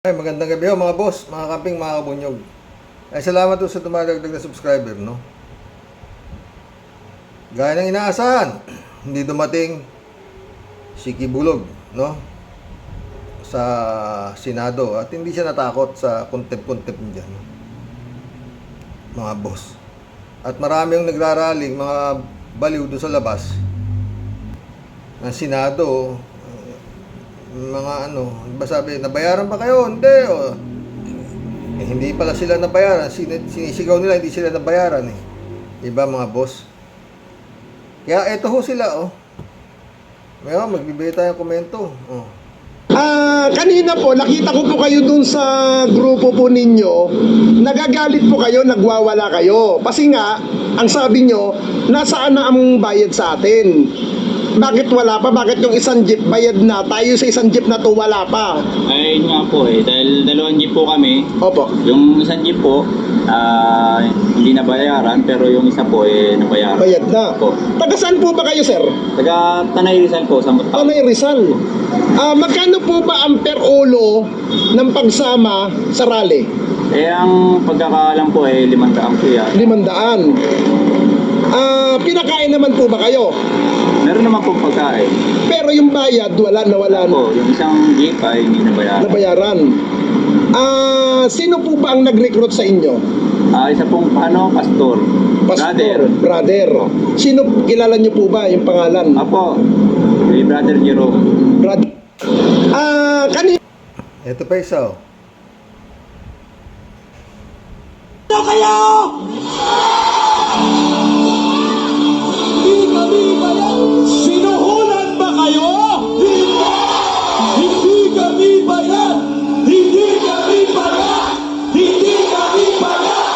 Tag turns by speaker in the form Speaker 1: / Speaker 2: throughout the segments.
Speaker 1: Ay, magandang gabi ho mga boss, mga kamping, mga kabunyog. Ay, salamat po sa tumadagdag na subscriber, no? Gaya ng inaasahan, hindi dumating si Kibulog, no? Sa Senado at hindi siya natakot sa contempt niya, no? Mga boss. At marami yung nagraraling, mga baliw doon sa labas ng Senado, mga ba sabi, nabayaran ba kayo? Hindi, hindi pala sila nabayaran. Sinisigaw nila, hindi sila nabayaran, eh. Diba, mga boss? Kaya eto ho sila, Ngayon, magbibigay tayo ng komento,
Speaker 2: Kanina po, nakita ko po kayo dun sa grupo po ninyo, nagagalit po kayo, nagwawala kayo. Kasi nga, ang sabi nyo, nasaan na ang bayad sa atin? Bakit wala pa? Bakit yung isang jeep bayad na? Tayo sa isang jeep na to wala pa.
Speaker 3: Ay, nga po dahil dalawang jeep po kami.
Speaker 2: Opo.
Speaker 3: Yung isang jeep po, hindi nabayaran, pero yung isa po, nabayaran.
Speaker 2: Bayad na.
Speaker 3: Opo.
Speaker 2: Taga saan po ba kayo, sir?
Speaker 3: Taga Tanay Rizal po, sa Mutao.
Speaker 2: Tanay Rizal. Magkano po ba ang per ulo ng pagsama sa rally?
Speaker 3: Ang pagkakaalam po, 500 po yan.
Speaker 2: 500. Pinakain naman po ba kayo?
Speaker 3: Meron naman pong pagkain.
Speaker 2: Pero yung bayad, nawala
Speaker 3: Po, yung isang jeep ay hindi nabayaran.
Speaker 2: nabayaran. Sino po ba ang nag-recruit sa inyo?
Speaker 3: Isa pong, pastor.
Speaker 2: Brother. Sino, kilala niyo po ba yung pangalan?
Speaker 3: Apo, Brother Jerome.
Speaker 2: Brother. Kanina
Speaker 1: Ito pa isa,
Speaker 2: kayo! Hindi kami bayan! Sinuhulan ba kayo? Hindi! Hindi kami bayan! Hindi kami bayan! Hindi kami bayan!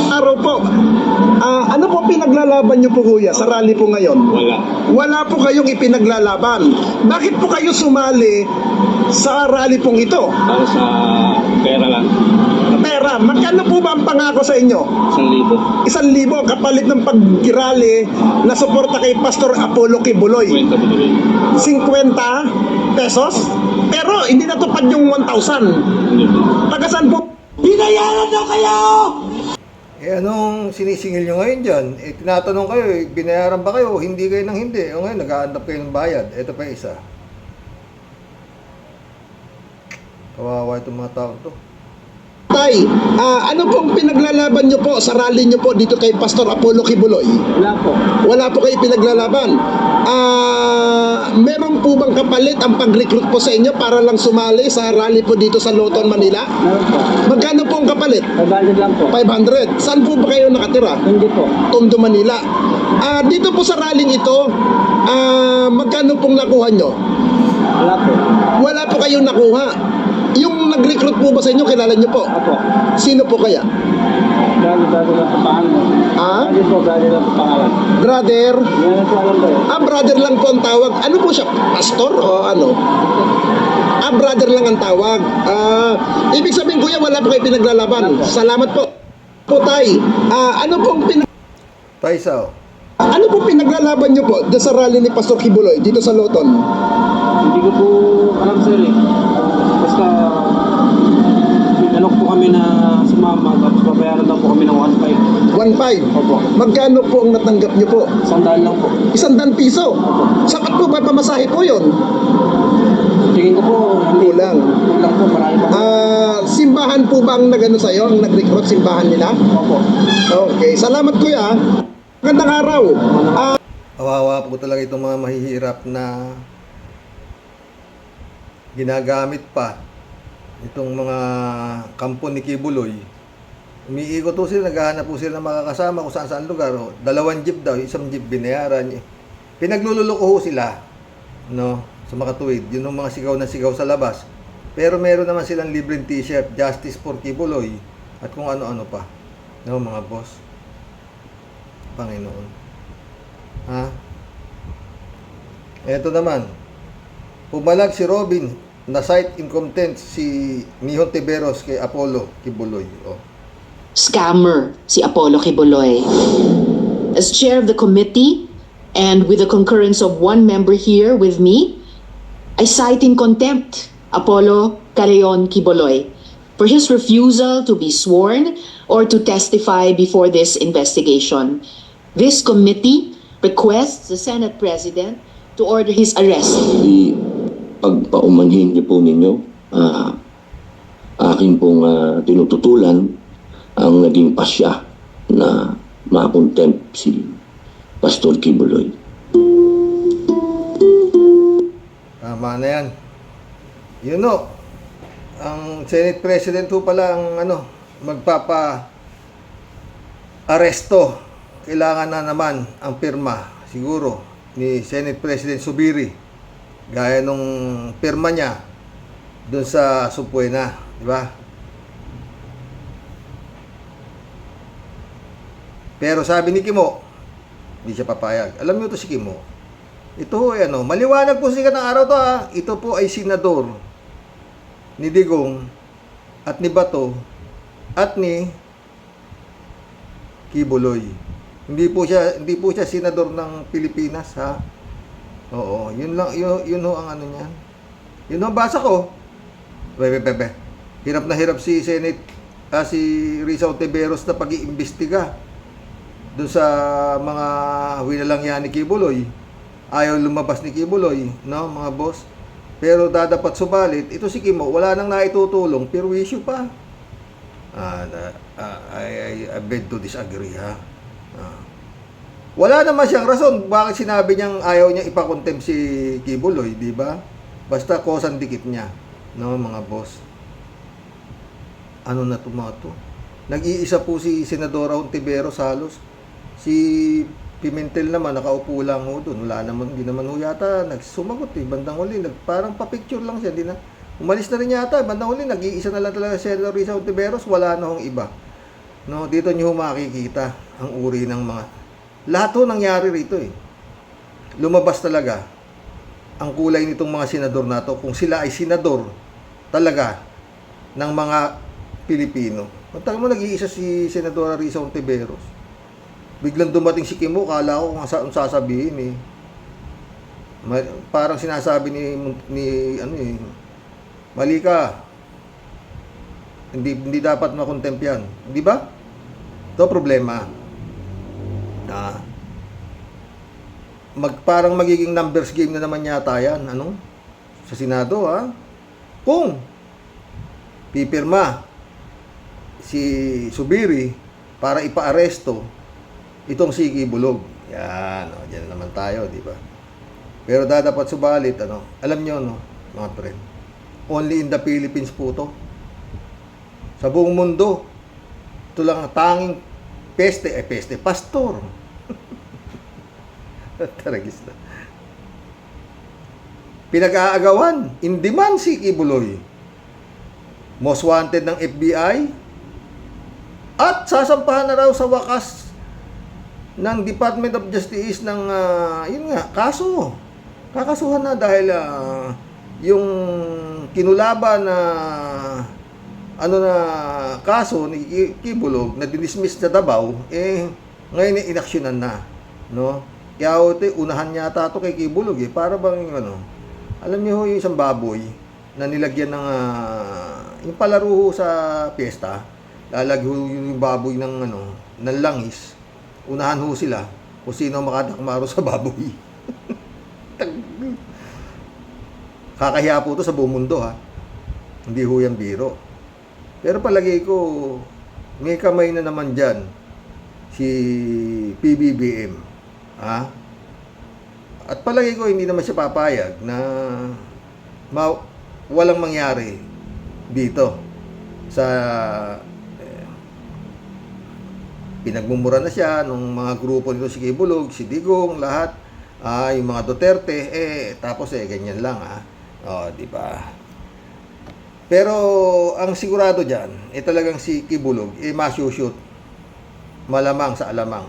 Speaker 2: Araw po, ano po pinaglalaban niyo po kuya sa rally po ngayon?
Speaker 3: Wala.
Speaker 2: Wala po kayong ipinaglalaban. Bakit po kayo sumali sa rally pong ito?
Speaker 3: Para sa pera lang.
Speaker 2: Pera, magkano po ba ang pangako sa inyo?
Speaker 3: 1,000.
Speaker 2: 1,000 kapalit ng pag-rally na suporta kay Pastor Apollo Kibuloy. 50 pesos? Pero hindi natupad yung 1,000. Tagasan po? Binayaran daw kayo!
Speaker 1: anong sinisingil nyo ngayon dyan? Tinatanong kayo, binayaran ba kayo? Hindi kayo ng hindi. Ngayon, nag-aandap kayo ng bayad. Ito pa isa. Kawawa itong mga tao to.
Speaker 2: Tay, ano pong pinaglalaban nyo po sa rally nyo po dito kay Pastor Apollo Kibuloy?
Speaker 3: Wala po.
Speaker 2: Wala po kayo pinaglalaban. Meron po bang kapalit ang pag-recruit po sa inyo para lang sumali sa rally po dito sa Loton, Manila?
Speaker 3: Meron po.
Speaker 2: Magkano po ang kapalit?
Speaker 3: 500 lang po.
Speaker 2: 500. Saan po ba kayo nakatira?
Speaker 3: Hindi po.
Speaker 2: Tondo, Manila. Dito po sa rally ito, magkano pong nakuha nyo?
Speaker 3: Wala po.
Speaker 2: Wala po kayong nakuha. Yung nag-recruit po ba sa inyo, kilala nyo po?
Speaker 3: Apo.
Speaker 2: Sino po kaya?
Speaker 3: Brother lang po pangalan. Brother lang po pangalan.
Speaker 2: Brother?
Speaker 3: Yan po alam ko.
Speaker 2: Brother lang po ang tawag. Ano po siya? Pastor o ano? Brother lang ang tawag. Ibig sabihin kuya, wala po kayo pinaglalaban. Salamat po. Tay, ano pong
Speaker 1: Pa isa,
Speaker 2: ano po pinaglalaban nyo po sa rally ni Pastor Kibuloy dito sa Loton?
Speaker 4: Hindi ko po alam sir Basta pinalok po kami na sumama tapos babayaran lang po kami ng 1,500.
Speaker 2: 1,500.
Speaker 4: Opo.
Speaker 2: Magkano po ang natanggap nyo po?
Speaker 4: 100 lang po.
Speaker 2: 100 piso. Sapat po ba pamasahe po yun?
Speaker 4: Tingin ko po hindi.
Speaker 2: Kulang.
Speaker 4: Kulang po, marami pa.
Speaker 2: Simbahan po ba ang nagano sa'yo? Ang nag-recruit simbahan nila?
Speaker 4: Opo.
Speaker 2: Okay. Salamat kuya. Magandang araw.
Speaker 1: kawawa po talaga itong mga mahihirap na ginagamit pa itong mga kampo ni Kibuloy. Umiikot po sila, naghahanap po sila ng makakasama kung saan lugar. Dalawang jeep daw, isang jeep binayaran. Pinaglululoko ho sila, sa makatuwid. Yun yung mga sigaw na sigaw sa labas. Pero meron naman silang libreng t-shirt, Justice for Kibuloy, at kung ano-ano pa. Mga boss. Panginoon. Eto naman. Pumalag si Robin na-cite in contempt si Nihon Tiberos kay Apollo Kibuloy. Oh.
Speaker 5: Scammer si Apollo Kibuloy. As chair of the committee and with the concurrence of one member here with me, I cite in contempt Apollo Carayon Kibuloy for his refusal to be sworn or to testify before this investigation. This committee requests the Senate President to order his arrest.
Speaker 6: Pagpaumanhin niyo po ninyo, aking pong tinututulan ang naging pasya na makontempt si Pastor Kibuloy.
Speaker 1: Tama na yan. You know, ang Senate President ho pala ang magpapa-aresto. Kailangan na naman ang pirma, siguro, ni Senate President Subiri. Gaya nung pirma niya doon sa Supuena, di ba? Pero sabi ni Kimo, hindi siya papayag. Alam niyo to si Kimo. Ito ho, maliwanag po sikat ng araw to ha. Ito po ay senador ni Digong at ni Bato at ni Kibuloy. Hindi po siya senador ng Pilipinas ha. Oo, yun ho ang ano niyan. Yun ho ang basa ko. Bebe. Hirap na hirap si si Rizal Tiberos na pag-iimbestiga doon sa mga winalang yan ni Kibuloy. Ayaw lumabas ni Kibuloy, no, mga boss. Pero dadapat subalit, ito si Kimo, wala nang naitutulong, pero issue pa. I beg to disagree, ha. Wala naman siyang rason bakit sinabi niyang ayaw niya ipakontempt si Kibuloy, di ba? Basta kosan dikit niya, no, mga boss. Ano na to mga to? Nag-iisa po si Senadora Hontiveros halos. Si Pimentel naman, nakaupo lang ho doon. Wala naman, hindi naman ho yata nagsumagot eh. Bandang huli, parang pa-picture lang siya. Hindi na, umalis na rin yata. Bandang huli, nag-iisa na lang talaga si Senador Rizal Hontiveros. Wala na hong iba. No, dito nyo makikita ang uri ng mga... Lahat ho nangyari rito eh. Lumabas talaga ang kulay nitong mga senador na to. Kung sila ay senador talaga ng mga Pilipino. Pagtaka mo, nag-iisa si Senadora Rizal Hontiveros. Biglang dumating si Kimo, kala ko kung sasabihin eh. Parang sinasabi ni mali ka. Hindi dapat makontempt yan. Di ba? Ito problema. Parang magiging numbers game na naman yata yan. Sa Senado, ha? Kung pipirma si Subiri para ipa-aresto itong si Kibuloy. Yan, diyan naman tayo, di ba? Pero dapat subalit, alam nyo, mga friend, only in the Philippines po to. Sa buong mundo, ito lang ang tanging pastor. Taragis na. Pinag-aagawan, in demand si Kibuloy. Most wanted ng FBI, at sasampahan na raw sa wakas ng Department of Justice ng kaso. Kakasuhan na dahil yung kinulaban na kaso ni Kibuloy na dinismiss sa Davao ngayon inaksyonan na, no? Kaya unahan yata to kay Kibuloy para bang alam niyo yung isang baboy na nilagyan ng yung palaro sa piyesta, lalagyan yung baboy ng ng langis. Unahan ho sila kung sino makadakmaro sa baboy. Kakahiya po to sa buong mundo, ha. Hindi ho yan biro. Pero palagay ko, may kamay na naman dyan si PBBM. Ha? At palagay ko, hindi naman siya papayag na walang mangyari dito sa pinagmumura na siya nung mga grupo nito, si Kibuloy, si Digong, lahat, yung mga Duterte, tapos ganyan lang, di ba? Pero ang sigurado diyan, talagang si Kibuloy, masushoot, malamang sa alamang.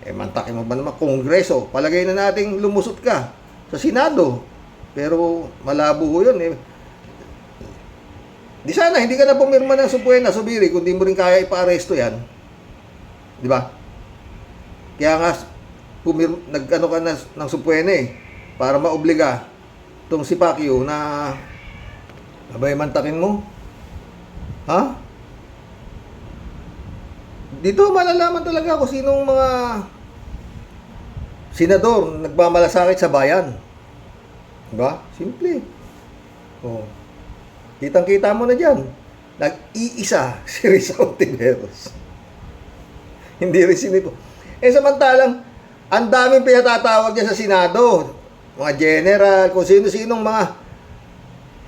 Speaker 1: Mantakin mo ba naman Kongreso? Palagay na nating lumusot ka sa Senado. Pero malabo ho yun, Di sana, hindi ka na pumirma ng supuena, subiri, kung di mo rin kaya ipa-aresto yan. Di ba? Kaya nga, nag-ano ka na ng supuena eh, para maobliga tong si Pacquiao na abay mantakin mo. Ha? Dito malalaman talaga kung sinong mga senador nagmamalasakit sa bayan. Diba? Simple. Oh. Kitang-kita mo na dyan. Nag-iisa si Risa Ontiveros. Hindi rin sinito. Samantalang, ang daming pinatatawag niya sa Senado. Mga general, kung sino-sinong mga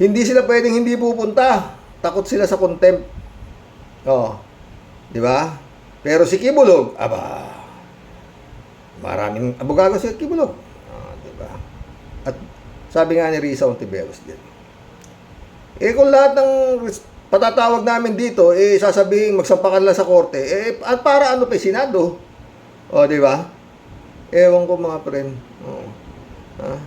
Speaker 1: hindi sila pwedeng hindi pupunta. Takot sila sa contempt. Oh. Di ba? Pero si Quibulog, aba, maraming abogado si Quibulog. Oh, di ba? At sabi nga ni Risa Ontiveros din. Kung lahat ng patatawag namin dito, sasabihin magsampakan lang sa korte, at para ano pa Senado? O, di ba? Ewan ko mga friend. Oo. Ha?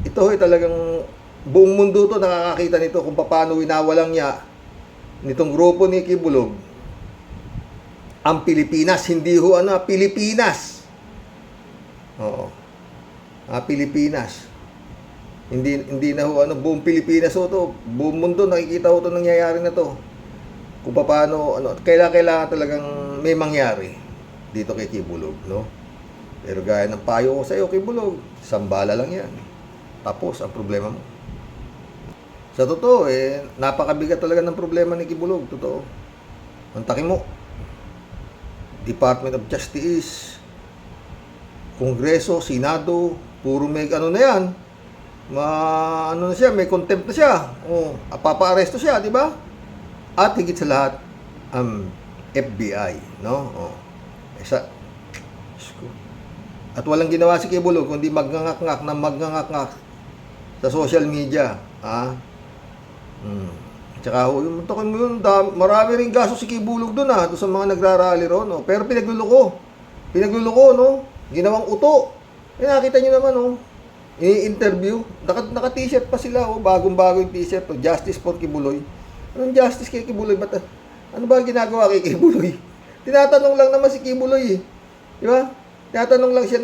Speaker 1: Ito talagang buong mundo to nakakakita nito kung paano winawalang niya nitong grupo ni Quibulog ang Pilipinas, hindi ho Pilipinas. Oo. Pilipinas. Hindi na ho buong Pilipinas ho to, buong mundo nakikita ho to nangyayari na to. Kung paano kailangan talagang may mangyari dito kay Quibulog, no? Pero gaya ng payo ko sa iyo, Quibulog, sambala lang yan. Tapos ang problema mo. Sa totoo, napakabigat talaga ng problema ni Quibulog, totoo. Antakin mo. Department of Justice, Kongreso, Senado, puro may ano na yan. Na siya, may contempt na siya. O, papa-aresto siya, di ba? At higit sa lahat, FBI, no? O, at walang ginawa si Quibulog kundi magngangak sa social media. Tsaka yung token mo yun, marami rin gaso si Quibulog doon doon sa mga nagrarally ron, no? Pero pinagluloko, no? Ginawang uto. Nakita nyo naman, no? I-interview, naka-t-shirt pa sila, bagong-bago yung t-shirt, Justice for Quiboloy. Anong justice kay Quiboloy? Ano ba ginagawa kay Quiboloy? Tinatanong lang naman si Quiboloy, di ba? Tinatanong lang siya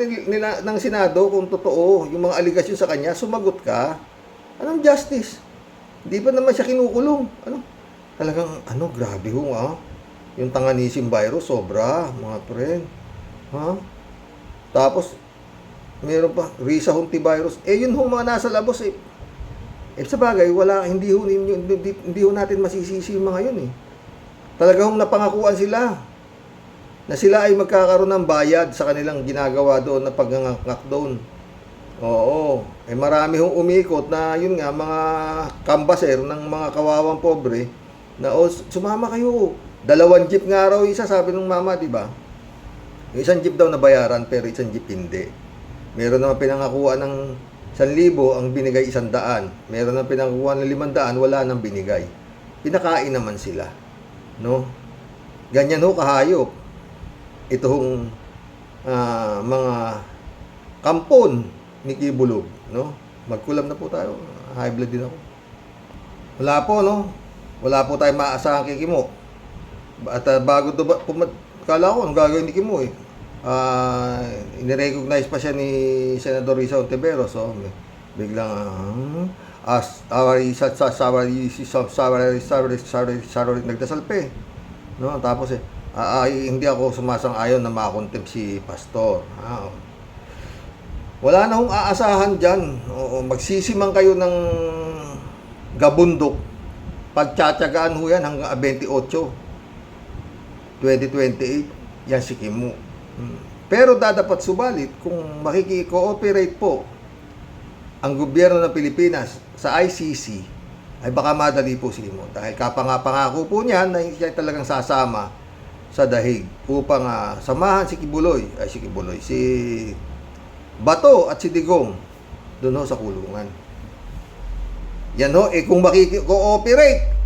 Speaker 1: ng Senado kung totoo yung mga aligasyon sa kanya, sumagot ka. Anong justice? Hindi pa naman siya kinukulong. Talagang, grabe ho, yung Tanganisim virus, sobra, mga friend. Tapos, meron pa, Risa Hontivirus. Yun ho mga nasa labos sa bagay, hindi ho natin masisisi yung mga yun Talagang napangakuan sila na sila ay magkakaroon ng bayad sa kanilang ginagawa doon na pagngangak doon. Oo. Marami hong umikot na yun nga, mga kambaser ng mga kawawang pobre na sumama kayo. 2 jeep nga raw isa, sabi ng mama, di ba? Yung isang jeep daw nabayaran pero isang jeep hindi. Meron naman pinangakuan ng 1,000, ang binigay 100. Meron naman pinangakuan ng 500, wala nang binigay. Pinakain naman sila. No? Ganyan ho kahayop. Itong mga kampon ni Quibulog, no? Magkulam na po tayo. High blood din ako. Wala po, no? Wala po tayong maaasahan kay Kimo. At bago to kala ko anong gagawin ni Kimo inirecognize pa siya ni Senador Risa Ontiveros, so biglang nagdasal pa no? Tapos hindi ako sumasang-ayon na makakontempt si Pastor. Wala na hong aasahan dyan. Magsisimang kayo ng gabundok. Pagtsatsagaan ho yan hanggang 28, 2028. Yan si Kimo. Pero dapat subalit kung makiki-cooperate po ang gobyerno ng Pilipinas sa ICC, ay baka madali po si Kimo. Dahil kapangako po niya na siya talagang sasama sa dahig upang samahan si Bato at si Digong doon sa kulungan. Yan kung makiki-cooperate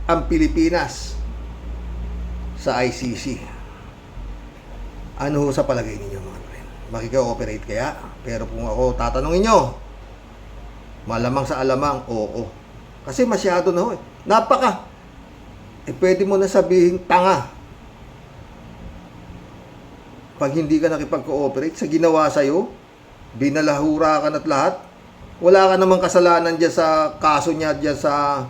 Speaker 1: ang Pilipinas sa ICC, ano sa palagay ninyo mga friend? Makiki-cooperate kaya? Pero kung ako tatanungin nyo, malamang sa alamang, oo. Kasi masyado na ho eh. Pwede mo na sabihin tanga. Pag hindi ka nakipag-cooperate sa ginawa sa'yo, binalahura ka na't lahat, wala ka namang kasalanan dyan sa kaso niya dyan sa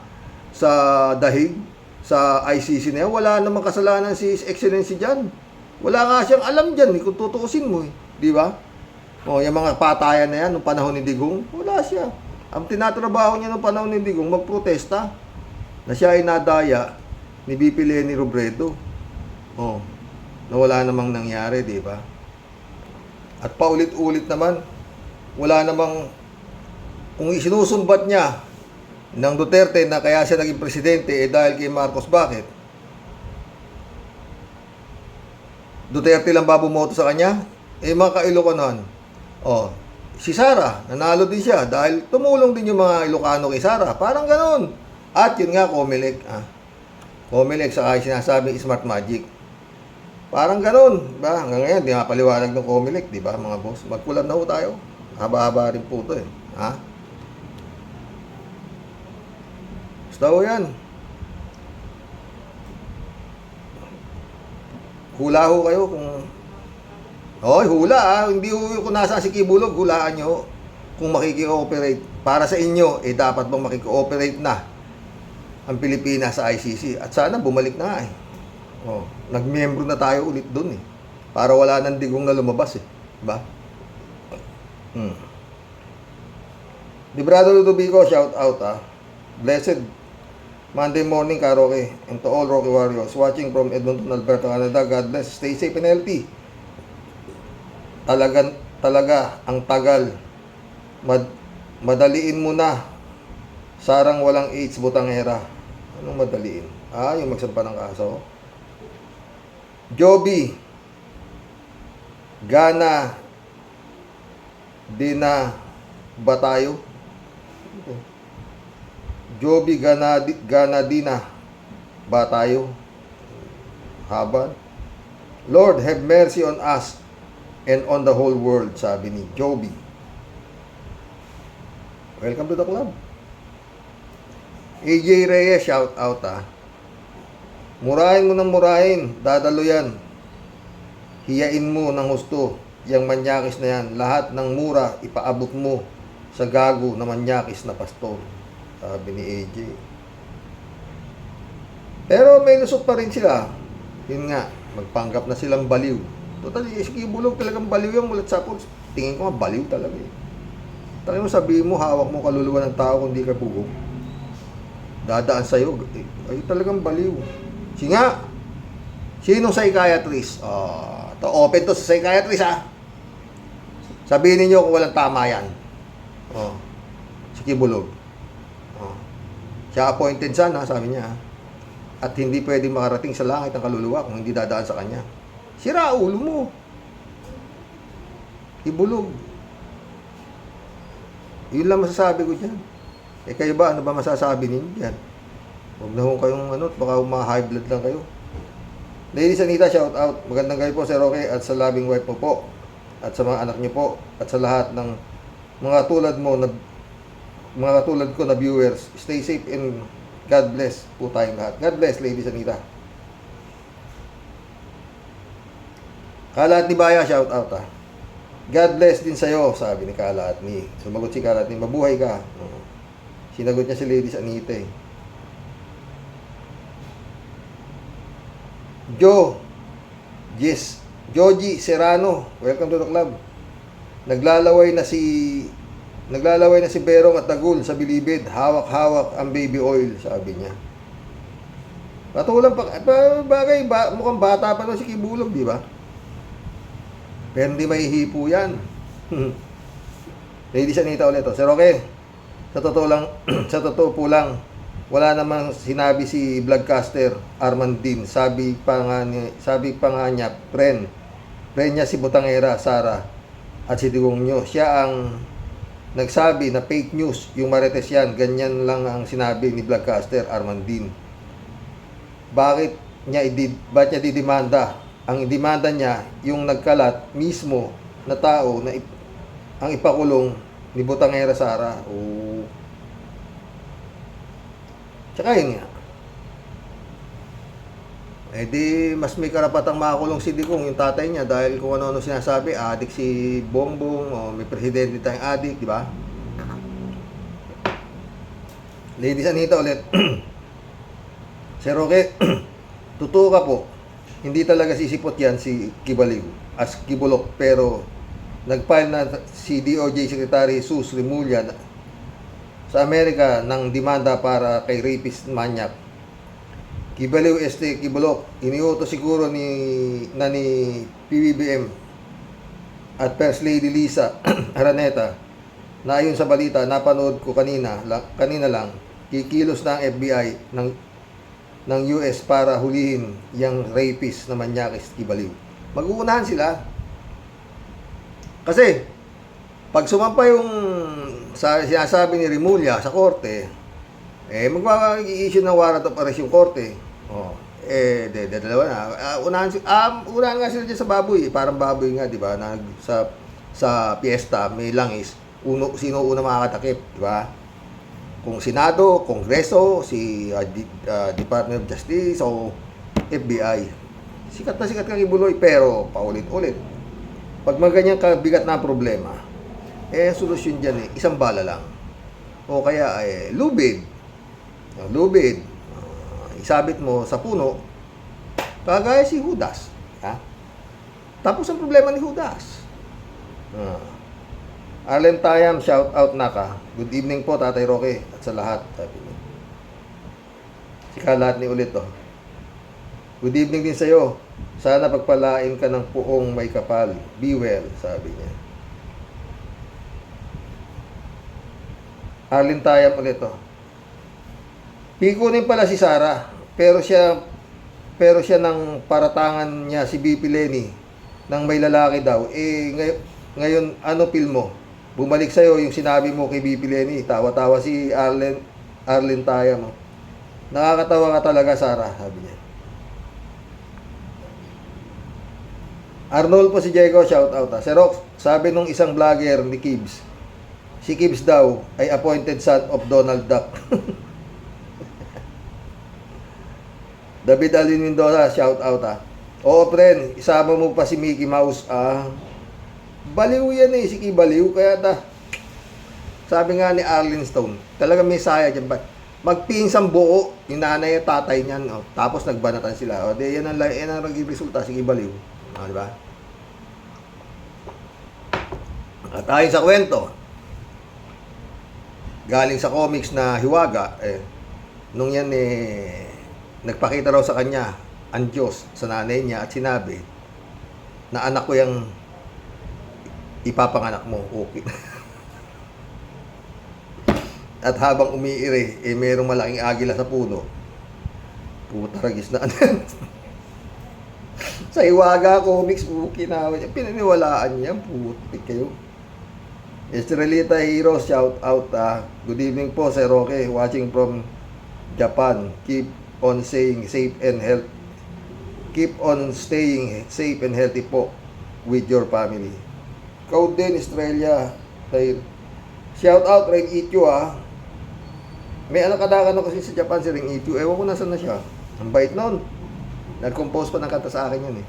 Speaker 1: dahig, sa ICC na yan. Wala namang kasalanan si His Excellency dyan. Wala nga siyang alam dyan kung tutuusin mo eh. Di ba? O, yung mga patayan na yan, nung panahon ni Digong, wala siya. Ang tinatrabaho niya nung panahon ni Digong, magprotesta na siya ay nadaya ni BP Leni Robredo. O, na wala namang nangyari, di ba? At paulit-ulit naman, wala namang, kung isinusumbat niya ng Duterte na kaya siya naging presidente, dahil kay Marcos, bakit? Duterte lang ba bumoto sa kanya? Mga ka-Ilocanon. Si Sara, nanalo din siya dahil tumulong din yung mga Ilocano kay Sara. Parang ganun. At yun nga, Comelec. Comelec, saka yung sinasabing smart magic. Parang ganun. Diba? Hanggang ngayon, di mapaliwanag ng Comelec, di ba, mga boss? Magkulab na ho tayo. Haba-haba rin po ito eh. Basta ho yan. Hula ho kayo kung... hula Hindi ho kung nasaan si Kibulog, hulaan nyo kung makiki-ooperate. Para sa inyo, dapat bang makiki-ooperate na ang Pilipinas sa ICC. At sana bumalik na eh. Nagmiyembro na tayo ulit dun eh. Para wala nang Digong na lumabas eh. Diba? Librado Ludovico, shout out Blessed Monday morning, Karoke, and to all Rocky Warriors watching from Edmonton, Alberta, Canada. God bless. Stay safe and healthy. Talaga ang tagal. Madaliin mo na. Sarang walang AIDS, butangera. Anong madaliin? Yung magsampa ng kaso. Joby Gana Dina ba tayo? Joby Ganadina ba tayo? Haba. Lord, have mercy on us and on the whole world, sabi ni Joby. Welcome to the club. AJ Reyes, shout out Murahin mo ng murahin, dadalo yan. Hiyain mo ng husto, yang manyakis na yan. Lahat ng mura, ipaabot mo sa gago na manyakis na pastor, sabi ni AJ. Pero may lusot pa rin sila. Yun nga, magpanggap na silang baliw. Total, si Kibulog talagang baliw yung mulat sa pols. Tingin ko nga, baliw talaga eh. Talagang mo sabihin mo, hawak mo kaluluwa ng tao kung di ka bugong. Dadaan sa'yo, ay talagang baliw. Nga, sinong psychiatrist? Open to sa psychiatrist Sabihin niyo kung walang tama yan. Si Kibulog. Siya appointed sana, sabi niya. At hindi pwedeng makarating sa langit ang kaluluwa kung hindi dadaan sa kanya. Sira ulo mo. Kibulog. Yun lang masasabi ko dyan. Kayo ba? Ano ba masasabi ninyo dyan? Huwag na kung kayong baka high blood lang kayo. Ladies Anita, shout out. Magandang gabi po, Sir Roque, at sa loving wife mo po. At sa mga anak niyo po. At sa lahat ng mga tulad mo na mga tulad ko na viewers. Stay safe and God bless po tayong lahat. God bless, Ladies Anita. Kalat ni Baya, shout out God bless din sa'yo, sabi ni Kalat ni. Sumagot si Kalat ni, mabuhay ka. Sinagot niya si Ladies Anita eh. Joji Serrano, welcome to the club. Naglalaway na si Berong at Tagul sa bilibid. Hawak-hawak ang baby oil, sabi niya. Patulang bagay, mukhang bata pa si Kibulog, di ba? Pero hindi may hipo yan. Ladies Anita ulit Sir Roque, sa totoo po lang, wala namang sinabi si vlogcaster Armandin. Sabi pa nga niya, friend niya si Butangera, Sara, at si Digong nyo. Siya ang nagsabi na fake news, yung Marites yan. Ganyan lang ang sinabi ni vlogcaster Armandin. Bakit niya didemanda? Ang demanda niya, yung nagkalat mismo na tao na ang ipakulong ni Butangera, Sara. Tsaka yun nga. Eh di, mas may karapatang makakulong si Digong, yung tatay niya, dahil kung ano-ano sinasabi, adik si Bongbong, o may presidente tayong adik, di ba? Ladies Anita ulit. Sir Roque, totoo ka po, hindi talaga sisipot yan si Kibaliw as Kibulok, pero nag-file na si DOJ Secretary Sus Remulla sa Amerika ng demanda para kay rapist manyak Kibaliw Kibulok. Iniutos siguro ni PBBM at First Lady Lisa Araneta na ayon sa balita napanood ko kanina lang, kikilos na ang FBI ng US para hulihin yung rapist na manyakis Kibaliw. Mag-uunahan sila. Kasi pag sumampa yung sinasabi ni Remulla sa korte, eh mag-i-issue ng warrant of arrest yung korte. Oh, dalawa na. Unahan nga sila dyan sa baboy. Parang baboy nga, di ba? Sa piyesta, may langis. Sino una makakatakip, di ba? Kung Senado, Kongreso, si Department of Justice, o FBI. Sikat na sikat kang Kibuloy, pero paulit-ulit. Pag maganyang kabigat na problema, solusyon dyan isang bala lang. O kaya, lubid. Lubid. Isabit mo sa puno, kagaya si Judas. Ha? Tapos ang problema ni Judas. Arlen Tayam, shout out na ka. Good evening po, Tatay Roque, at sa lahat. Sabi niya. Sika lahat ni ulit, Good evening din sa'yo. Sana pagpalain ka ng puong may kapal. Be well, sabi niya. Arlen Tayam ulit, Pikunin pala si Sara, pero siya ng paratangan niya si BP Lenny nang may lalaki daw. Ngayon ano feel mo? Bumalik sa'yo yung sinabi mo kay BP Lenny. Tawa-tawa si Arlen Tayam. Nakakatawa ka talaga, Sara, sabi niya. Arnold po si Diego, shout out. Sir Rox, sabi nung isang vlogger ni Kibbs, si Kibbs daw ay appointed son of Donald Duck. David Alvin Mendoza, shout out. Oo, friend, isama mo pa si Mickey Mouse. Baliw yan si Kibaliw. Kaya sabi nga ni Arlen Stone, talaga may saya dyan. Magpinsang buo, yung nanay at tatay niyan. Tapos nagbanatan sila. Yan ang naging resulta, si Kibaliw. Di ba? At ayon sa kwento, galing sa comics na Hiwaga, nung yan nagpakita raw sa kanya ang Diyos sa nanay niya at sinabi na anak ko yung ipapanganak mo. Okay. At habang umiiri, mayroong malaking agila sa puno. Puta ragis na sa Hiwaga comics, pinaniwalaan niya. Putik kayo. Estrelita Hero, shout out. Good evening po, Sir Roque, watching from Japan. Keep on staying safe and healthy po with your family. Ikaw din, Australia. Shout out, Ring Itio, May anak kadakano kasi sa Japan si Ring Itio. Ewan ko nasan na siya. Ang bait nun. Nag-compose pa ng kanta sa akin yun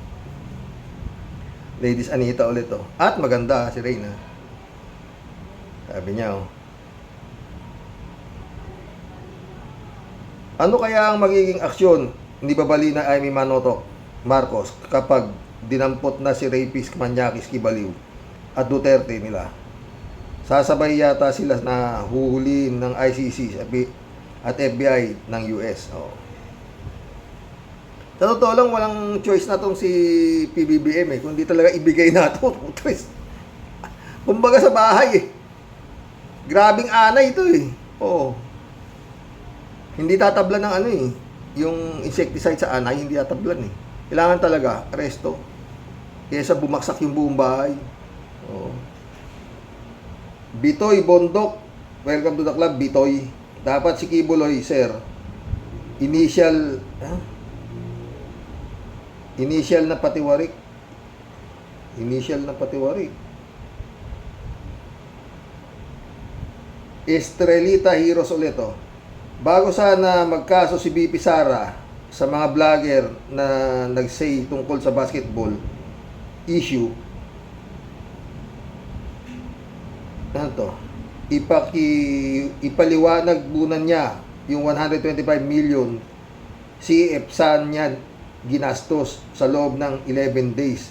Speaker 1: Ladies Anita ulit At maganda si Reyna. Sabi niya ano kaya ang magiging aksyon ni Babalina Amy Manotoc Marcos kapag dinampot na si rapist Manyakis Kibaliw at Duterte nila? Sasabay yata sila na huhulihin ng ICC at FBI ng US. Sa totoo lang, walang choice na tong si PBBM kung di talaga ibigay na ito. Kumbaga sa bahay grabing anay ito Hindi tatablan ng yung insecticide sa anay, hindi tatablan Kailangan talaga, aresto. Kaysa bumaksak yung buong bahay. Bitoy Bondok, welcome to the club, Bitoy. Dapat si Kibuloy, sir. Initial na patiwarik. Estrelita Heroes ulit bago sana magkaso si BP Sara sa mga vlogger na nag-say tungkol sa basketball issue, ano to, ipaliwanag muna niya yung 125 million CF saan niya ginastos sa loob ng 11 days.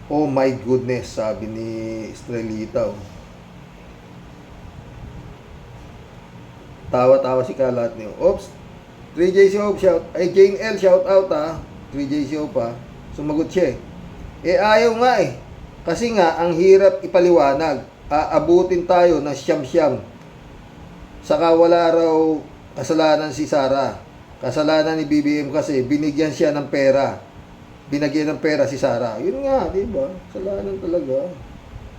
Speaker 1: Oh my goodness, sabi ni Estrelita. Tawa-tawa si Kalat niyo. Oops, 3JC Hope, Jane L, shout out ha. 3JC Hope ha. Sumagot siya eh. Ayaw nga eh. Kasi nga, ang hirap ipaliwanag. Aabutin tayo ng siyam-siyam. Saka wala raw kasalanan si Sara. Kasalanan ni BBM kasi binigyan siya ng pera. Binigyan ng pera si Sara. Yun nga, di ba? Kasalanan talaga.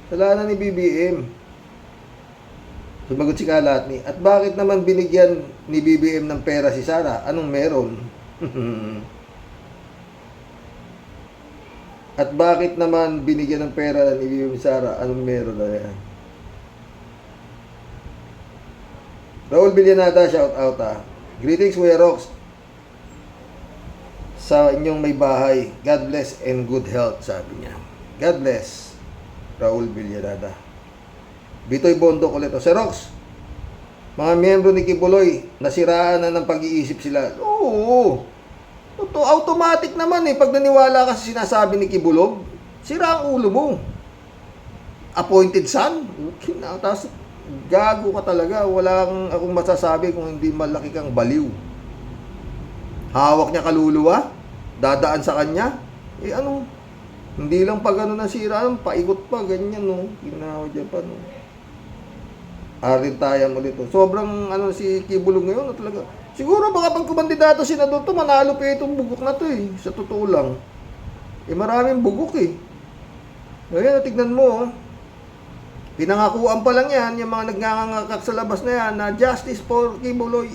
Speaker 1: Kasalanan ni BBM. Sumagot si Kalatni. At bakit naman binigyan ni BBM ng pera si Sara? Anong meron? At bakit naman binigyan ng pera ni BBM si Sara? Anong meron na yan? Raul Villanada, shout out ha. Greetings, Kuya Rox. Sa inyong may bahay. God bless and good health, sabi niya. God bless, Raul Villanada. Bitoy Bondok ulit. Sir Rox, mga miyembro ni Kibuloy, nasiraan na ng pag-iisip sila. Oo. Ito, automatic naman eh. Pag naniwala ka sa sinasabi ni Kibulog, sira ang ulo mo. Appointed son? Okay na. Tapos, gago ka talaga. Wala akong masasabi kung hindi malaki kang baliw. Hawak niya kaluluwa, dadaan sa kanya. Eh ano, hindi lang pag ano nasira, paikot pa, ganyan no. Ginawa dyan pa no. Arin tayo ulit to. Sobrang ano si Kibulog ngayon no, talaga. Siguro baka pag kumandidato senador to, manalo pa itong bugok na to eh. Sa totoo lang. Eh maraming bugok eh. Ngayon, tignan mo oh. Pinangakuan pa lang yan, yung mga nagngangangakak sa labas na yan, na justice for Kibuloy.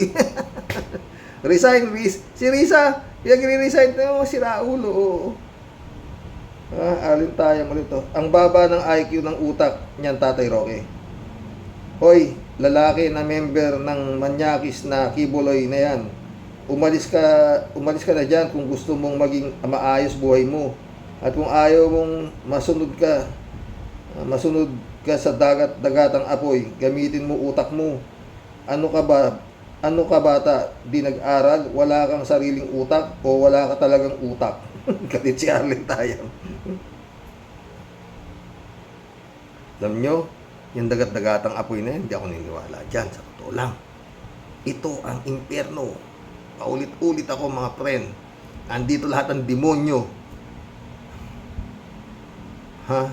Speaker 1: Resign, si Risa, pinag-resign na yung sira ulo. Oo. Alin tayo mo nito. Ang baba ng IQ ng utak niyan, Tatay Roque. Hoy, lalaki na member ng manyakis na Kibuloy na yan. Umalis ka na dyan kung gusto mong maging maayos buhay mo. At kung ayaw mong masunod ka sa dagatang apoy, gamitin mo utak mo. Ano ka bata, di nag-aral, wala kang sariling utak o wala ka talagang utak. Galit si Arlen Tayang. Alam nyo, yung dagat-dagatang apoy na yan, hindi ako niniwala dyan, sa totoo lang. Ito ang impyerno. Paulit-ulit ako mga friend. Andito lahat ng demonyo. Ha?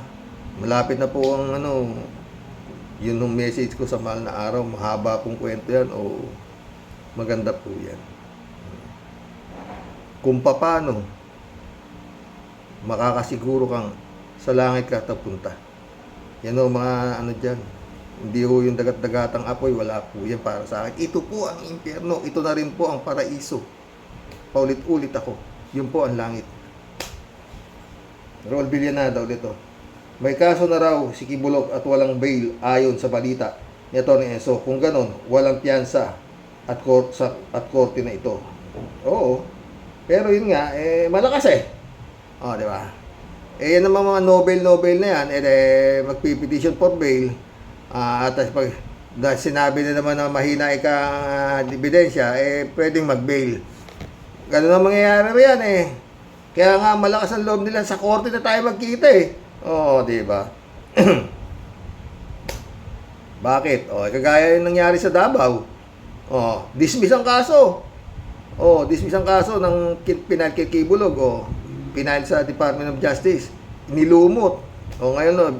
Speaker 1: Malapit na po ang ano, yun yung message ko sa mahal na araw. Mahaba pong kwento yan o maganda po yan. Kung paano makakasiguro kang sa langit ka tapunta. Yan o mga ano dyan. Hindi ho yung dagat-dagatang apoy, wala po yan para sa akin. Ito po ang impyerno. Ito na rin po ang paraiso. Paulit-ulit ako. Yun po ang langit. Raul Villanada ulit o. May kaso na raw si Kibulog at walang bail ayon sa balita ni Atty. Enzo. Kung ganon, walang piyansa at korte na ito. Oo. Pero yun nga, malakas eh. O, di ba? Yan naman mga Nobel na yan, magpipetition for bail. At pag sinabi na naman na mahina ikang ebidensya, pwedeng mag-bail. Ganun ang mangyayari yan eh. Kaya nga malakas ang loob nila sa korte na tayo magkita eh. Oo, di ba? Bakit? Kagaya yung nangyari sa Davao. Dismiss ang kaso. Dismiss ang kaso ng pinal kay Kibulog. Pinal sa Department of Justice. Nilumot. Ngayon,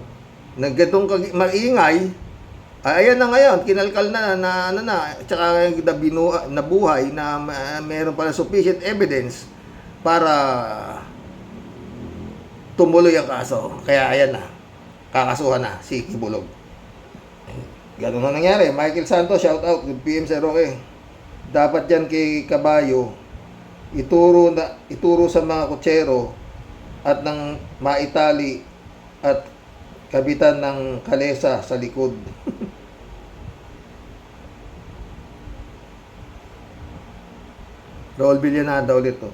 Speaker 1: naggatong maingay. Ayan na ngayon, kinalkal na tsaka nabuhay na meron pala sufficient evidence para tumuloy ang kaso. Kaya ayan na, kakasuhan na si Kibulog. Ganun na nangyari. Michael Santos, shout out. Good PM Sir Roque. Dapat yan kay Kabayo, ituro sa mga kutsero at ng maitali at kabitan ng kalesa sa likod. Raul Villanada ulit to.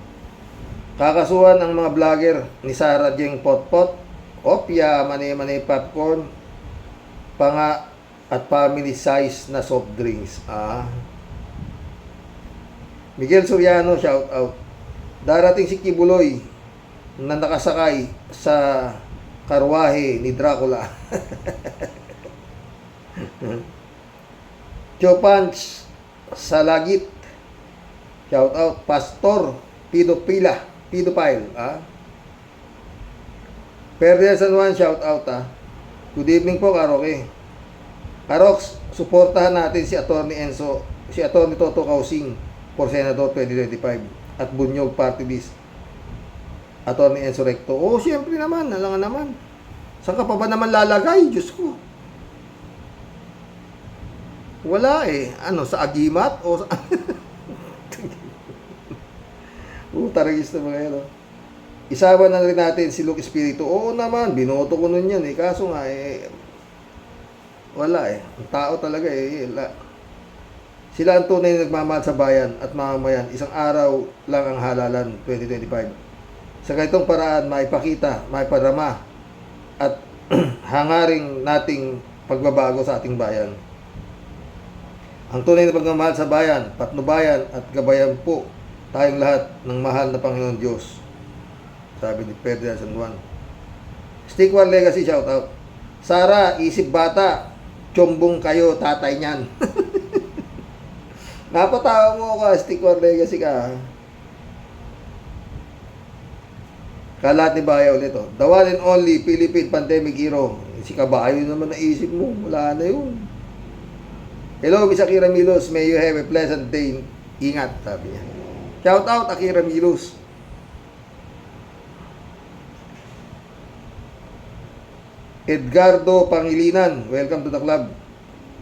Speaker 1: Kakasuhan ang mga vlogger ni Sarah Jeng Potpot, Opia, Mani Popcorn, Panga at family size na soft drinks. Miguel Soriano, shout out. Darating si Kibuloy na nakasakay sa karwahe ni Dracula. Chopanch Salagit, shout out. Pastor Pedopile, Perdia San Juan, shout out. Good evening po, Karoke. Karoks, suportahan natin si Attorney Enzo, si Attorney Toto Kausing for Senador 2025 at Bunyog Party List. Attorney Enzo Recto. Siyempre naman, alam nga naman. Saan ka pa ba naman lalagay? Diyos ko. Wala sa agimat? O sa... Tarigis na mga yan. Isama na rin natin si Luke Espiritu. Oo naman, binoto ko nun yan. Kaso nga, wala Ang tao talaga Sila ang tunay na nagmamahal sa bayan at mamamayan. Isang araw lang ang halalan, 2025. Sa ganitong paraan, maipakita, maipadrama at hangaring nating pagbabago sa ating bayan. Ang tunay na pagmamahal sa bayan, patnubayan at gabayan po tayong lahat ng mahal na Panginoon Diyos. Sabi ni Ferdinand San Juan. Stick War Legacy, shout out. Sara, isip bata, tsombong kayo, tatay niyan. Napatawa mo ako, Stick War Legacy ka. Kalat ni Baya ulit The one and only Philippine Pandemic Hero. Si Kabayo naman naisip mo. Wala na yun. Hello, Miss Akira Milos. May you have a pleasant day. Ingat, sabi niya. Shout out, Akira Milos. Edgardo Pangilinan. Welcome to the club.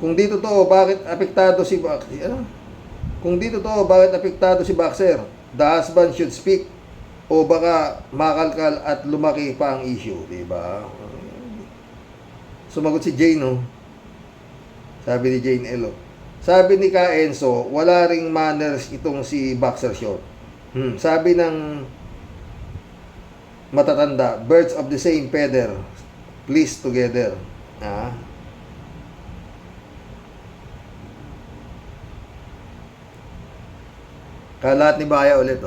Speaker 1: Kung di totoo, bakit apektado si Boxer? The husband should speak. O baka makalkal at lumaki pa ang issue, diba? Sumagot si Jane, Sabi ni Jane Elo. Sabi ni Ka Enzo, wala ring manners itong si Boxer Short. Sabi ng matatanda, birds of the same feather, please together. Kalat ni Baya ulit,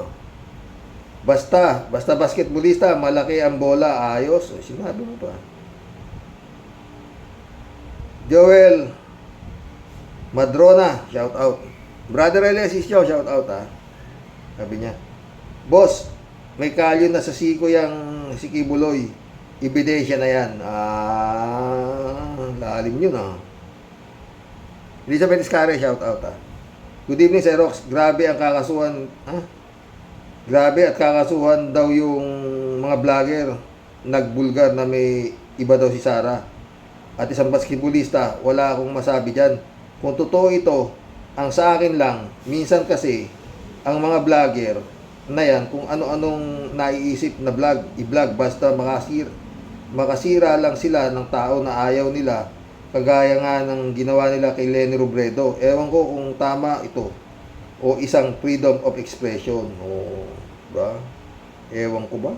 Speaker 1: Basta basketballista, malaki ang bola, ayos. Sinabi mo pa. Joel Madrona, shout out. Brother Alexis, shout out Sabi niya, boss, may kalyo na sa siko yung si Kibuloy. Ebidensya na yan. Lalim yun Elizabeth Iscare, shout out Good evening, Xerox. Grabe ang kakasuhan. Grabe at kakasuhan daw yung mga vlogger. Nagbulgar na may iba daw si Sarah. At isang basketballista, wala akong masabi dyan. Kung totoo ito, ang sa akin lang, minsan kasi, ang mga vlogger na yan, kung ano-anong naiisip na vlog, i-vlog, basta makasira lang sila ng tao na ayaw nila, kagaya nga ng ginawa nila kay Lenny Robredo. Ewan ko kung tama ito. O isang freedom of expression. Ba? Ewan ko ba?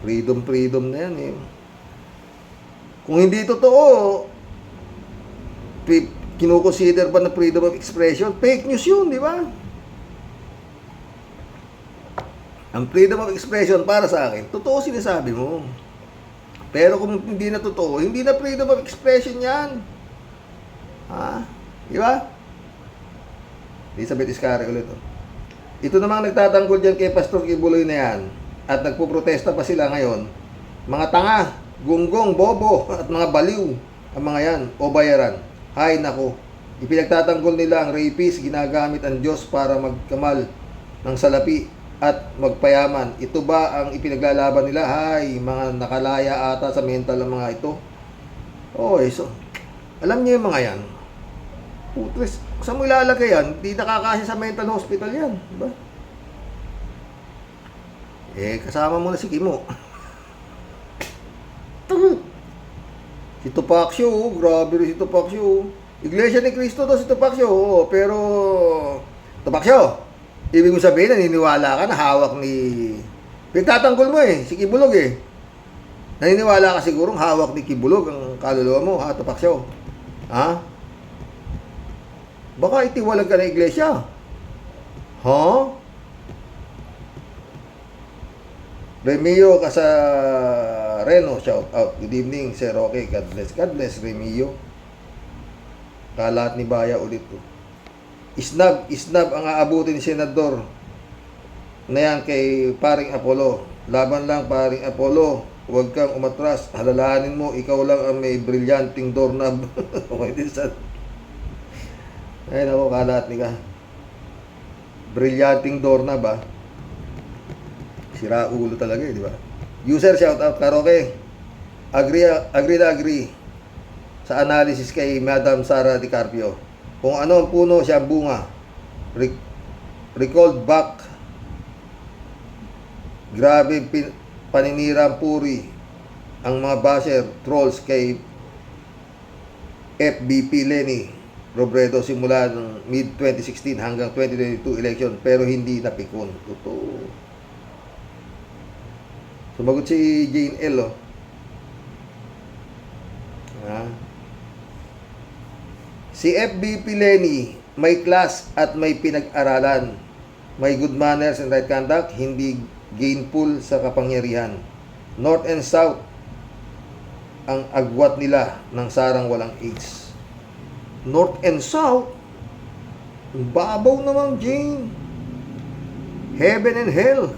Speaker 1: Freedom na yan Kung hindi totoo, kinukonsider ba na freedom of expression? Fake news yun, di ba? Ang freedom of expression para sa akin, totoo sinasabi mo. Pero kung hindi na totoo, hindi na freedom of expression yan. Di ba? Elizabeth Iscare ulit. Ito namang nagtatanggol dyan kay Pastor Kibuloy na yan at nagpuprotesta pa sila ngayon. Mga tanga, gunggong, bobo at mga baliw ang mga yan o bayaran. Hay nako, ipinagtatanggol nila ang rapist, ginagamit ang Diyos para magkamal ng salapi at magpayaman. Ito ba ang ipinaglalaban nila? Hay, mga nakalaya ata sa mental ng mga ito. So, alam niyo yung mga yan. Putres, saan mo ilalagay yan? Hindi nakakasya sa mental hospital yan. Diba? Kasama mo na si Kimo. Si Tupacio, grabe rin si Tupacio. Iglesia ni Cristo to si Tupacio, pero Tupacio, Ibig mo sabihin, naniniwala ka na hawak ni... Pinagtatanggol mo eh, si Kibulog eh. Naniniwala ka sigurong hawak ni Kibulog ang kaluluwa mo, ha, Tupaksyaw? Ha? Baka itiwalag ka na iglesia. Ha? Remio Casareno, shout out. Good evening, Sir Roque. God bless. God bless, Remio. Kalat ni Baya ulit. Isnab ang aabutin ni Senador na yan kay paring Apollo. Laban lang, paring Apollo. Huwag kang umatras. Halalahanin mo, ikaw lang ang may brilyanting doorknob. Okay din sa... Ay, naku, kalat ni ka. Brilyanting doorknob, ha? Sira ulo talaga, di ba? User, shout out, Karoke. Agree sa analysis kay Madam Sara Di Carpio. Kung ano ang puno, siya ang bunga. Recalled back. Grabe paninirang puri ang mga basher, trolls kay FBP Lenny Robredo simula ng mid-2016 hanggang 2022 election pero hindi napikon. Totoo. Sumagot si Jane L. Oh. Si FBP Lenny may class at may pinag-aralan. May good manners and right conduct, hindi gainful sa kapangyarihan. North and South ang agwat nila ng sarang walang AIDS. North and South? Babaw naman, Jane. Heaven and hell.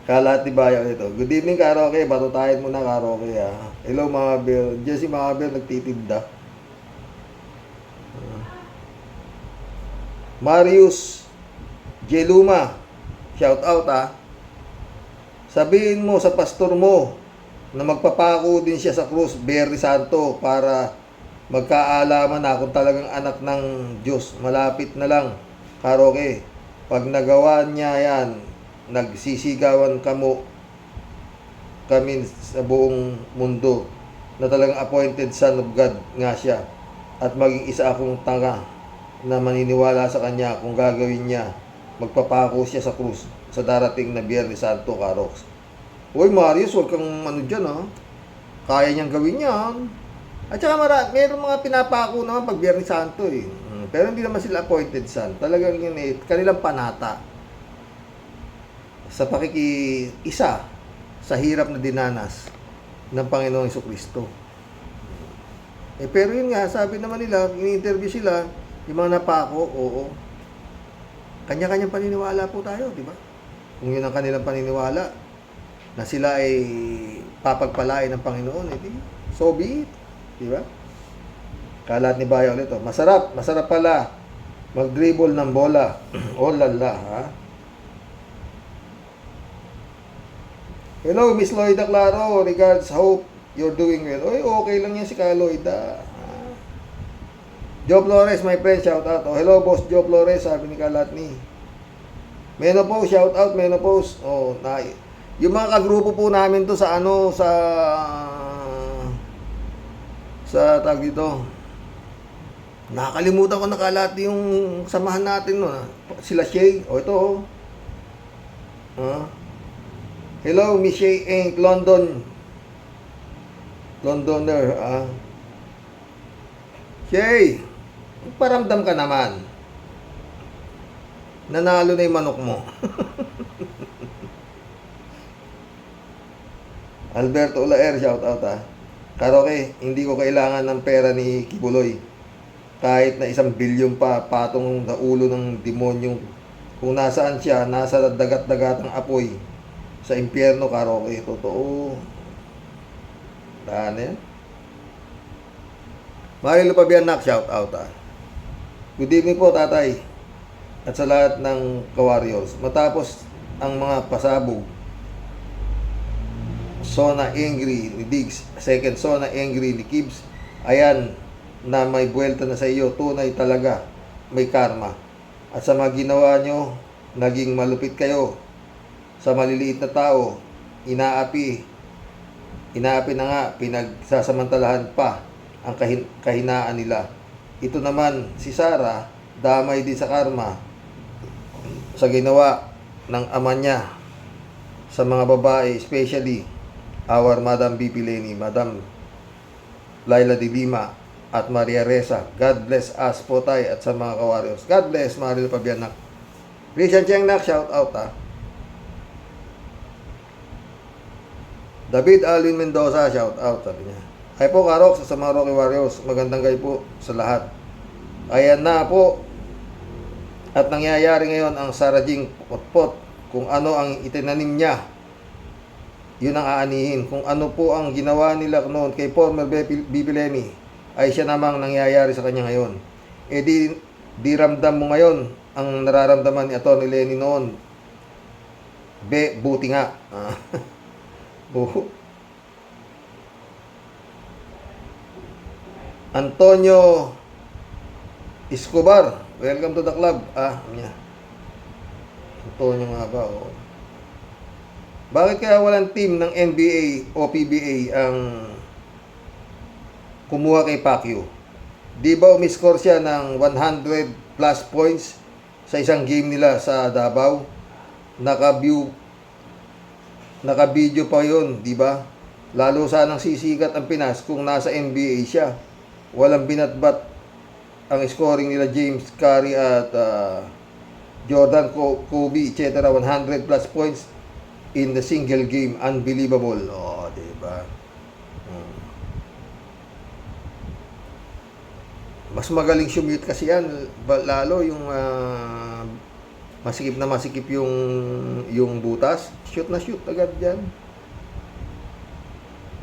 Speaker 1: Kalat ni Bayaw ito. Good evening, Karoke. Batutayin mo na, Karoke, ha. Hello, mga Bel. Diyan si mga Bel nagtitinda. Marius Jeluma, shout out, ha. Sabihin mo sa pastor mo na magpapako din siya sa krus, Berry Santo, para magkaalaman na kung talagang anak ng Diyos. Malapit na lang, Karoke. Pag nagawa niya yan, nagsisigawan kami sa buong mundo na talagang appointed son of God nga siya, at maging isa akong tanga na maniniwala sa kanya kung gagawin niya, magpapako siya sa krus sa darating na Biyernes Santo, Karoks. Uy, Marius, huwag kang ano dyan, ha? Kaya niyang gawin yan. At saka mayroong mga pinapako naman pag Biyernes Santo, eh. Pero hindi naman sila appointed son. Talagang yun, eh, kanilang panata sa pakikiisa sa hirap na dinanas ng Panginoong Jesucristo. Pero yun nga, sabi naman nila, ini-interview sila, yung mga napako, oo. Kanya-kanyang paniniwala po tayo, di ba? Kung yun ang kanilang paniniwala, na sila ay papagpalain ng Panginoon, edi, so be it, di ba? Kalat ni Bayo ulit, masarap pala mag-dribble ng bola. Oh lala, ha? Hello, Miss Lloyda Claro. Regards, hope you're doing well. Oy, okay lang yan si Ka Lloyda. Joe Flores, my friend, shout out. Oh, hello, boss Joe Flores, sabi ni Kalatni. Menopause, shout out, Menopause. Oh, yung mga kagrupo po namin to sa tag dito. Nakakalimutan ko na, Kalati, yung samahan natin, no. Sila Shay. Oh, ito, oh. Hello, Miss Shay Inc. Londoner, Shay, paramdam ka naman. Nanalo na yung manok mo. Alberto Ulaer, shout out, ha. Karoke, hindi ko kailangan ng pera ni Kibuloy. Kahit na 1 bilyon pa, patong sa ulo ng demonyong. Kung nasaan siya, nasa dagat-dagat ng apoy. Sa impyerno, Karoke. Totoo. Tahan yan. Marilo Pabianak, shout out, ha. Good evening po, tatay. At sa lahat ng ka-warriors. Matapos ang mga pasabog, Sona Angry ni Diggs, second Sona Angry ni Kibbs, ayan na may buwelta na sa iyo. Tunay talaga may karma. At sa mga ginawa nyo, naging malupit kayo sa maliliit na tao, inaapi Inaapi na nga, pinagsasamantalahan pa ang kahinaan nila. Ito naman si Sarah, damay din sa karma sa ginawa ng ama niya sa mga babae, especially our Madam BP Lenny, Madam Laila de Lima at Maria Reza. God bless us po tayo at sa mga kawaryos. God bless, Maril Pabianak. Christian Chengnak, shout out ha. David Alvin Mendoza, shout out, sabi niya. Ay po, Karok, sa mga Rocky Warriors, magandang gabi po sa lahat. Ayan na po. At nangyayari ngayon ang Sarajing Potpot. Kung ano ang itinanim niya, yun ang aanihin. Kung ano po ang ginawa nila noon kay former Bibi Lenny, ay siya namang nangyayari sa kanya ngayon. E di ramdam mo ngayon ang nararamdaman ni Atty. Lenny noon. Buti nga. Antonio Escobar, welcome to the club. Niya. Antonio nga ba? Oh. Bakit kaya walang team ng NBA o PBA ang kumuha kay Pacquiao? Di ba umiscore siya ng 100 plus points sa isang game nila sa Davao? Naka-video pa yun, di ba? Lalo sanang sisikat ang Pinas kung nasa NBA siya. Walang binatbat ang scoring nila James Curry at Jordan Kobe, etc. 100 plus points in the single game. Unbelievable. Oh, di ba? Mas magaling shoot kasi yan. Lalo yung masikip yung butas. Shoot na shoot agad yan.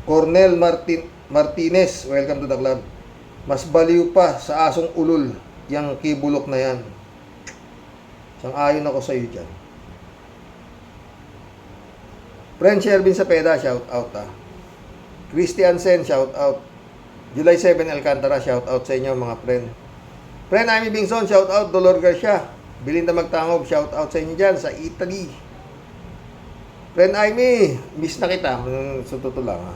Speaker 1: Cornel Martinez, welcome to the club. Mas baliw pa sa asong ulol yung kibulok na yan. Sang-ayon ako sa iyo dyan. Friend Shervin Sapeda, shout out ha. Christian Sen, shout out. July 7 Alcantara, shout out sa inyo mga friend. Friend Amy Bingson, shout out. Dolor Garcia, Belinda Magtangob, shout out sa inyo dyan sa Italy. Friend Amy, miss na kita. Sa totoo lang ha.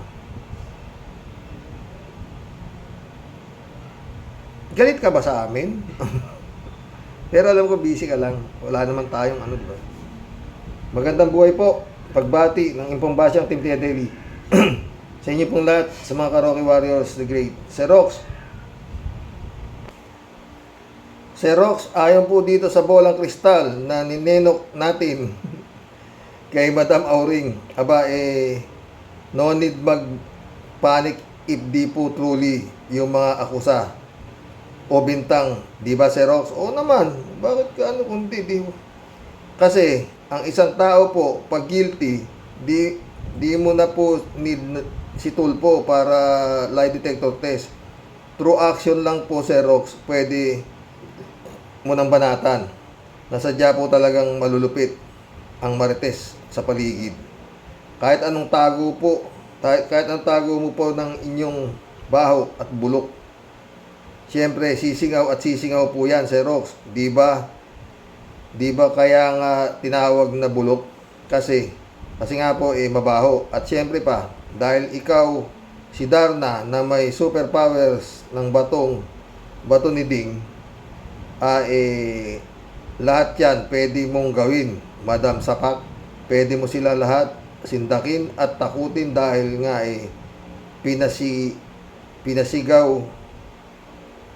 Speaker 1: Galit ka ba sa amin? Pero alam ko busy ka lang. Wala naman tayong ano, diba? Magandang buhay po. Pagbati ng Impong Basyang Team Tia Daily. Sa inyo pong lahat, sa mga Rocky Warriors, the great. Sir Rox, ayon po dito sa bolang kristal na ninenok natin kay Madam Auring. Aba, no need mag-panic if di po truly yung mga akusa o bintang, di ba Sir Rox? Oo naman, bakit ka ano kundi di mo? Kasi ang isang tao po pag guilty, di mo na po need si Tulpo para lie detector test. Through action lang po Sir Rox, pwede mo nang banatan. Nasadya po talagang malulupit ang marites sa paligid. Kahit anong tago mo po ng inyong baho at bulok. Siyempre, sisingaw po yan, Sir Rox. Di ba kaya nga tinawag na bulok? Kasi nga po, mabaho. At siyempre pa, dahil ikaw, si Darna, na may superpowers ng bato ni Ding, lahat yan pwede mong gawin, Madam Sapak. Pwede mo sila lahat sindakin at takutin dahil nga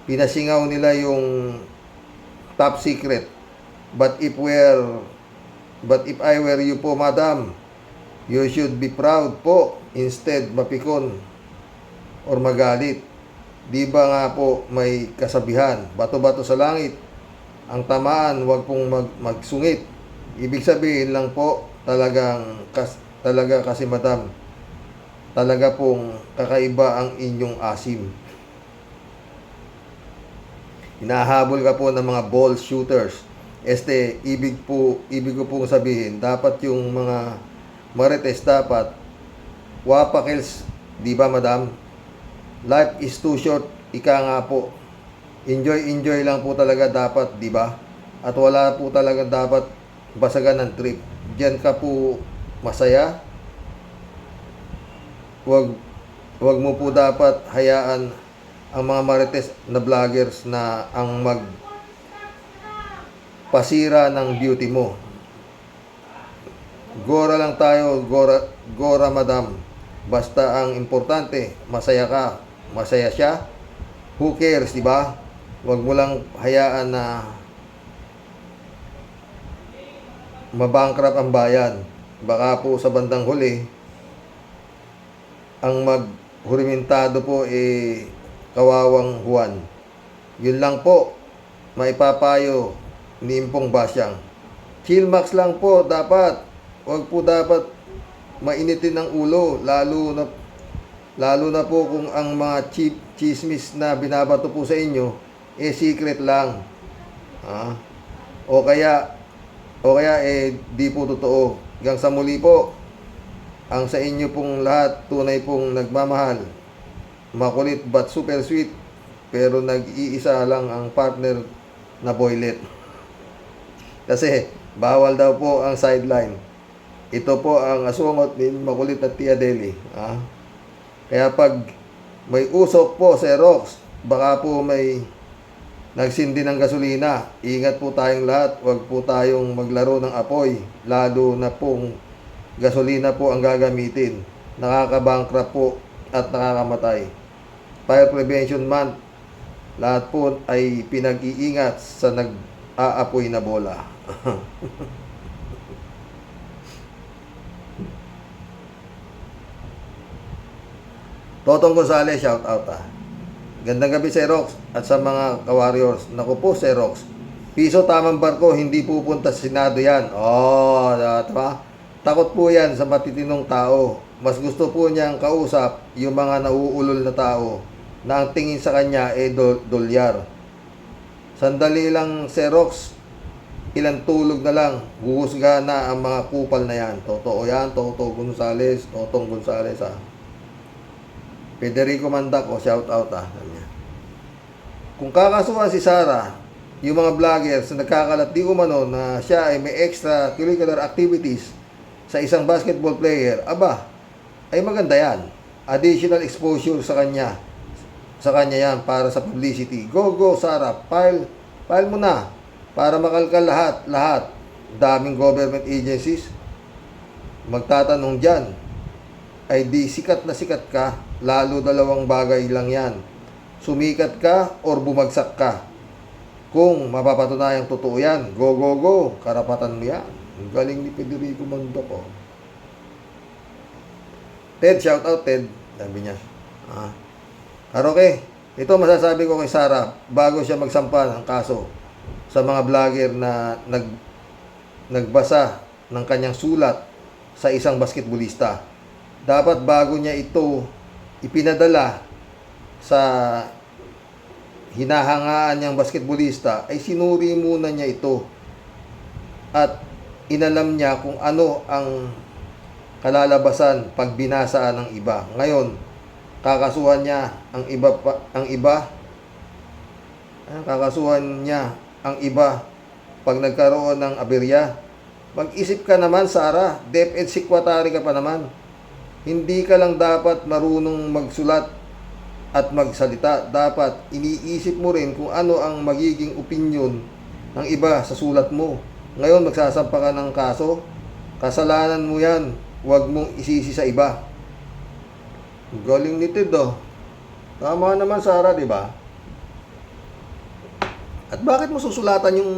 Speaker 1: pinasingaw nila yung top secret. But if I were you po, Madam, you should be proud po, instead mapikon or magalit. Di ba nga po may kasabihan, bato-bato sa langit, ang tamaan wag pong magsungit. Ibig sabihin lang po, talaga kasi Madam, talaga pong kakaiba ang inyong asim. Hinahabol ka po ng mga ball shooters. Ibig ko pong sabihin, dapat yung mga marites dapat wapakils, di ba Madam? Life is too short, ika nga po. Enjoy lang po talaga dapat, di ba? At wala po talaga dapat basagan ng trip. Diyan ka po masaya. wag mo po dapat hayaan ang mga marites na vloggers na ang pasira ng beauty mo. Gora lang tayo, gora madam. Basta ang importante, masaya ka, masaya siya. Who cares, di ba? Wag mo lang hayaan na mabankrupt ang bayan. Baka po sa bandang huli, ang maghurimintado po kawawang Juan. Yun lang po, maipapayo ni Impong Basyang. Chillmax lang po dapat. Wag po dapat mainitin ng ulo, lalo na po kung ang mga chismis na binabato po sa inyo secret lang. O kaya di po totoo. Hanggang sa muli po, ang sa inyo pong lahat tunay pong nagmamahal. Makulit but super sweet, pero nag-iisa lang ang partner na boylet. Kasi bawal daw po ang sideline. Ito po ang asungot ni makulit at Tia Deli. Kaya pag may usok po sa Rox, baka po may nagsindi ng gasolina. Ingat po tayong lahat. Huwag po tayong maglaro ng apoy. Lalo na pong gasolina po ang gagamitin. Nakakabankrupt po at nakakamatay. Fire Prevention Month. Lahat po ay pinag-iingat sa nag-aapoy na bola. Totong Gonzales, shout out Gandang gabi sa Rox at sa mga ka-warriors. Naku po sa Rox. Piso tamang barko, hindi pupunta sa Senado yan. Diba? Takot po yan sa matitinong tao. Mas gusto po niyang kausap yung mga nauulol na tao na ang tingin sa kanya dolyar. Sandali lang sa Rox, ilang tulog na lang, huhusga na ang mga kupal na yan. Totoo yan, Totong Gonzales Federico Mandaco, shout out Kung kakasuhan si Sara, yung mga vloggers na nagkakalat di umano na siya ay may extra curricular activities sa isang basketball player, ay maganda yan. Additional exposure sa kanya yan para sa publicity. Go Sara, file mo na para makalkal lahat. Daming government agencies magtatanong dyan. Ay di sikat na sikat ka, lalo dalawang bagay lang yan. Sumikat ka or bumagsak ka. Kung mapapatunayang totoo yan, go, karapatan mo yan. Ang galing ni Federico Mandaco. Ted, shout out Ted, sabi niya. Karoke, ito masasabi ko kay Sara bago siya magsampa ng kaso sa mga vlogger na nagbasa ng kanyang sulat sa isang basketballista. Dapat bago niya ito ipinadala sa hinahangaan niyang basketballista, ay sinuri muna niya ito at inalam niya kung ano ang kalalabasan pag binasa ng iba. Ngayon, kakasuhan niya ang iba pag nagkaroon ng aberya. Mag-isip ka naman, Sara. DepEd Secretary ka pa naman. Hindi ka lang dapat marunong magsulat at magsalita. Dapat iniisip mo rin kung ano ang magiging opinyon ng iba sa sulat mo. Ngayon, magsasampa ka ng kaso. Kasalanan mo yan. Huwag mong isisi sa iba. Galing ni Ted, Tama naman, Sara, di ba? At bakit mo susulatan yung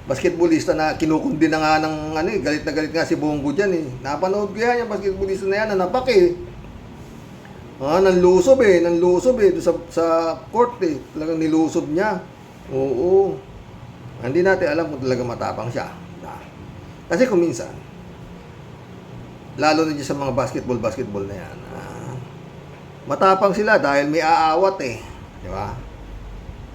Speaker 1: basketballista na kinukundi na nga ng galit na galit nga si Bongo dyan Napanood ko yan, yung basketballista na yan, napak nanlusob doon sa court Talagang nilusob niya. Oo. Hindi natin alam kung talaga matapang siya. Kasi kung minsan, lalo na dyan sa mga basketball na yan, matapang sila dahil may aawat Di ba?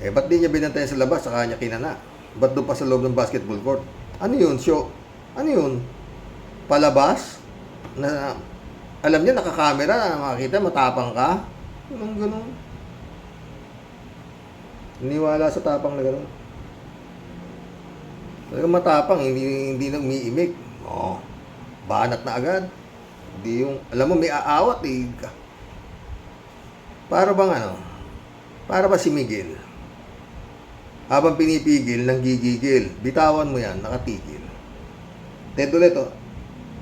Speaker 1: Ba't di niya binantayan sa labas, saka niya kinana? Ba't doon pa sa loob ng basketball court? Ano yun? Show? Ano yun? Palabas? Na alam niya, nakakamera na makakita, matapang ka? Ganun. Niniwala sa tapang na ganun. Talagang matapang, hindi na umiimik. Banat na agad. Hindi yung, alam mo, may aawat eh. Para bang ano? Para ba si Miguel? Habang pinipigil, nanggigigil. Bitawan mo yan, nakatigil. Ted ulit, oh.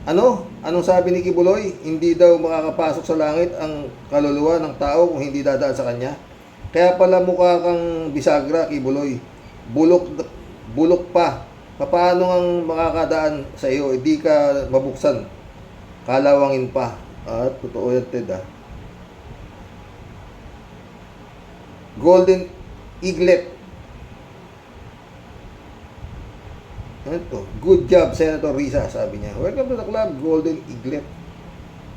Speaker 1: Ano? Anong sabi ni Kibuloy? Hindi daw makakapasok sa langit ang kaluluwa ng tao kung hindi dadaan sa kanya. Kaya pala mukha kang bisagra, Kibuloy. Bulok pa. Paano ang makakadaan sa iyo? Hindi ka mabuksan. Kalawangin pa. Totoo yan, Ted, ah. Golden Eaglet. Ano to? Good job, Senator Risa, sabi niya. Welcome to the club, Golden Eaglet.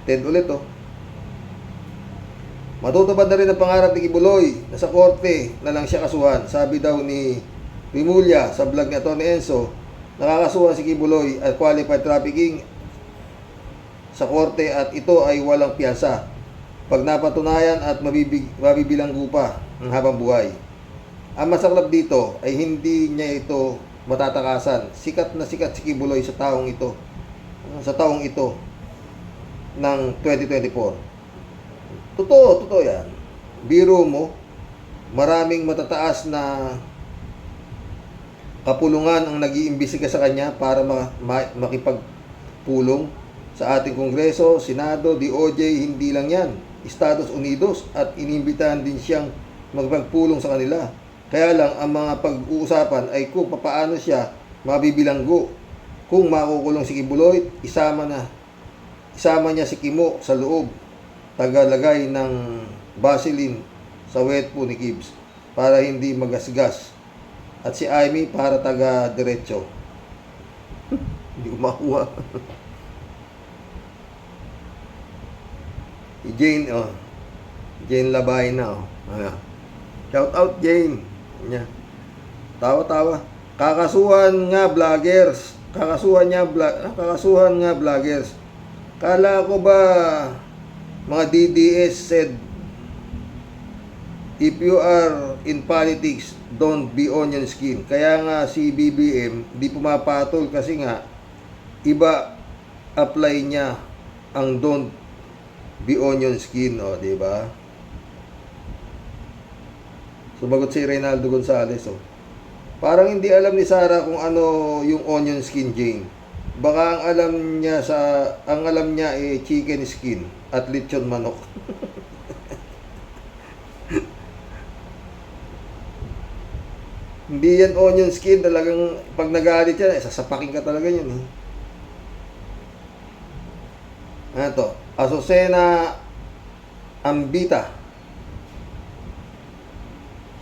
Speaker 1: Ted ulit, oh. Matutupad na rin ang pangarap ni Kibuloy na sa korte na lang siya kasuhan. Sabi daw ni Rimulya sa vlog ni Tony Enzo, nakakasuhan si Kibuloy at qualified trafficking sa korte at ito ay walang piyansa. Pag napatunayan at mabibilanggo pa ang habang buhay. Ang masaklap dito ay hindi niya ito matatakasan. Sikat na sikat si Kibuloy sa taong ito. Sa taong ito ng 2024. Totoo yan. Biro mo, maraming matataas na kapulungan ang nag-iimbestiga sa kanya para makipagpulong sa ating Kongreso, Senado, DOJ, hindi lang yan. Estados Unidos at inimbitahan din siyang magpagpulong sa kanila. Kaya lang, ang mga pag-uusapan ay kung paano siya mabibilanggo. Kung makukulong si Kibuloy, isama niya si Kimo sa loob. Tagalagay ng Vaseline sa wet po ni Gibbs para hindi magasgas. At si Amy para taga-diretso. Hindi ko makuha. Jane, oh. Jane Labay na, oh. Shout out, Jane. Nya. Tawa-tawa. Kakasuhan nga vloggers. Kakasuhan nga vloggers. Kala ko ba mga DDS said, if you are in politics, don't be onion skin. Kaya nga si BBM di pumapatol kasi nga iba apply niya ang don't be onion skin, o, di ba? Sumagot si Reynaldo Gonzales, oh. Parang hindi alam ni Sarah kung ano yung onion skin, Jane. Baka ang alam niya ay chicken skin at lechon manok. Hindi yan onion skin, talagang pag nagalit yan, sasapakin ka talaga yan, eh. Ano to? Azucena Ambita.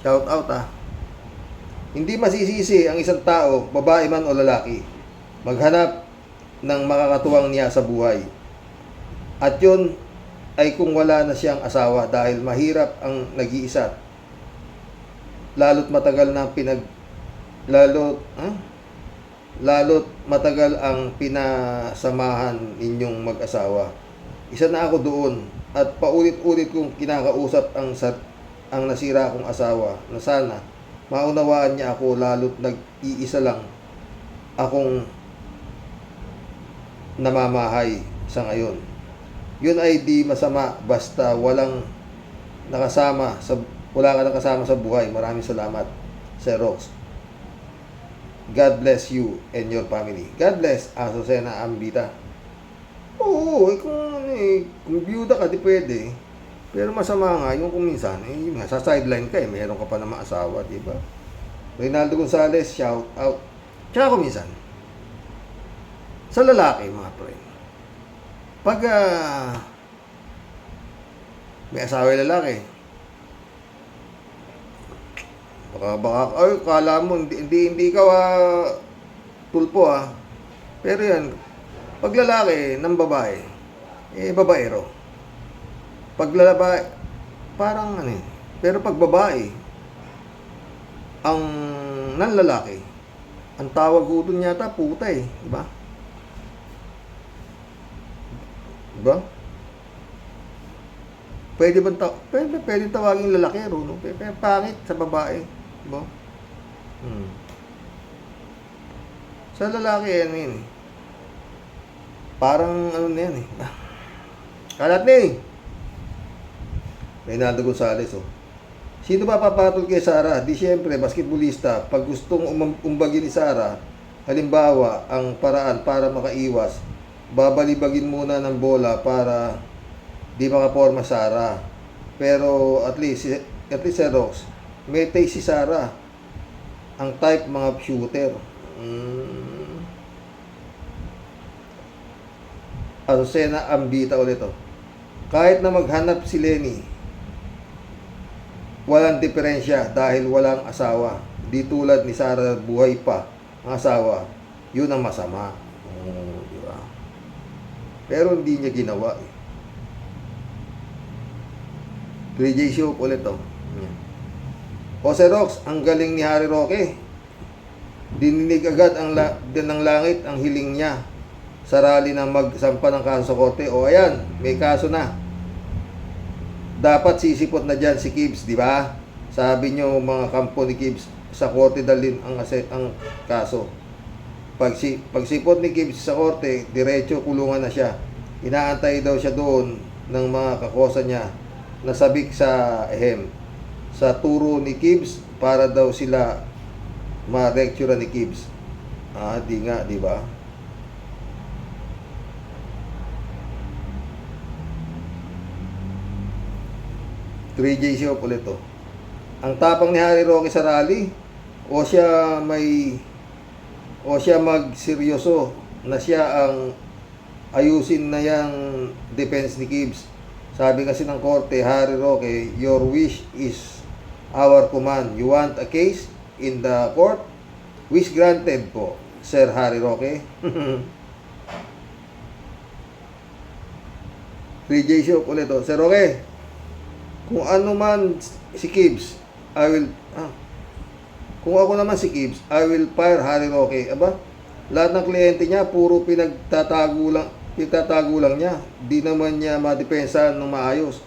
Speaker 1: Shout out, ah. Hindi masisisi ang isang tao, babae man o lalaki, maghanap ng makakatuwang niya sa buhay. At yun ay kung wala na siyang asawa dahil mahirap ang nag-iisa. Lalo't matagal matagal ang pinasamahan ninyong mag-asawa. Isa na ako doon at paulit-ulit kong kinakausap ang nasira kong asawa na sana maunawaan niya ako, lalo't nag-iisa lang akong namamahay sa ngayon. Yun ay di masama basta wala ka nakasama sa buhay. Maraming salamat, Sir Rox. God bless you and your family. God bless, Azucena Ambita. Oo, kung byuda ka, di pwede. Pero masama nga, yung kung minsan, sa sideline ka, meron ka pa naman asawa, di ba? Reynaldo Gonzales, shout out. Tsaka kung minsan, sa lalaki, mga friend, pag may asawa yung lalaki, baka, ay, kala mo, hindi ikaw tulpo, pero yan, pag lalaki ng babae, babaero. Pag lalaki, parang pero pag babae, ang nanlalaki, ang tawag ko doon yata, puta, diba? Diba? Pwede tawagin lalakero, no? Pero pangit sa babae, diba? Sa lalaki, parang na yan, Kalat ni! Reynaldo Gonzales, oh. Sino ba papatol kay Sara? Di siyempre, basketballista. Pag gustong umbagin ni Sara, halimbawa, ang paraan para makaiwas, babalibagin muna ng bola para di makaporma Sara. Pero at least si Rox, may taste si Sara. Ang type mga shooter. Azucena Ambita ulit, oh. Kahit na maghanap si Lenny, walang diferensya dahil walang asawa. Di tulad ni Sara, buhay pa ang asawa. Yun ang masama. Di ba? Pero hindi niya ginawa. 3J Show ulit, oh. Jose Rox, ang galing ni Harry Roque. Dininig agad ng langit ang hiling niya sa rally na magsampa ng kaso sa korte. O ayan, may kaso na. Dapat sisipot na dyan si Gibbs, di ba? Sabi nyo mga kampo ni Gibbs, sa korte dalhin ang kaso. Pagsipot ni Gibbs sa korte, diretso kulungan na siya. Inaantay daw siya doon ng mga kakosa niya na sabik sa sa turo ni Gibbs para daw sila ma-lecture ni Gibbs. Di nga, di ba? J Show ulit, to. Ang tapang ni Harry Roque sa rally, o siya magseryoso na siya ang ayusin na yang defense ni Gibbs. Sabi kasi ng korte, Harry Roque, your wish is our command. You want a case in the court? Wish granted po, Sir Harry Roque. 3J Show ulit, to. Sir Roque, kung ano man si Gibbs, kung ako naman si Gibbs, I will fire Harry Roque. Aba, lahat ng kliyente niya, puro pinagtatago lang niya. Di naman niya madepensa ng maayos.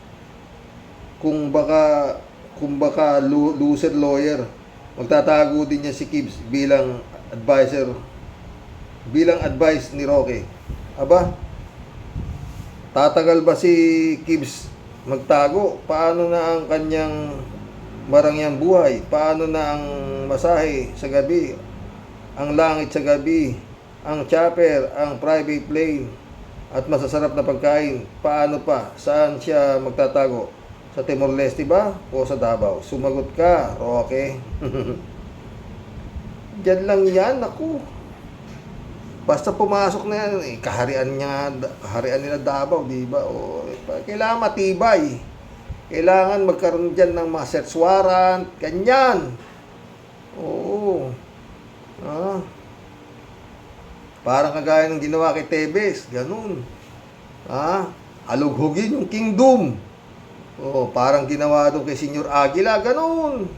Speaker 1: Kung baka lucid lawyer, magtatago din niya si Gibbs bilang advice ni Roque. Aba, tatagal ba si Gibbs magtago? Paano na ang kanyang marangyang buhay? Paano na ang masahe sa gabi? Ang langit sa gabi? Ang chopper? Ang private plane? At masasarap na pagkain? Paano pa? Saan siya magtatago? Sa Timor-Leste ba? O sa Davao? Sumagot ka, Roque. Diyan lang yan, ako. Basta pumasok na yan, kaharian nila Davao, di ba? Kailangan matibay. Kailangan magkaroon dyan ng mga search warrant, ganyan. Oo. Parang kagaya ng ginawa kay Tebes, ganun. Alughugin yung kingdom. Parang ginawa doon kay Senyor Aguila, ganun.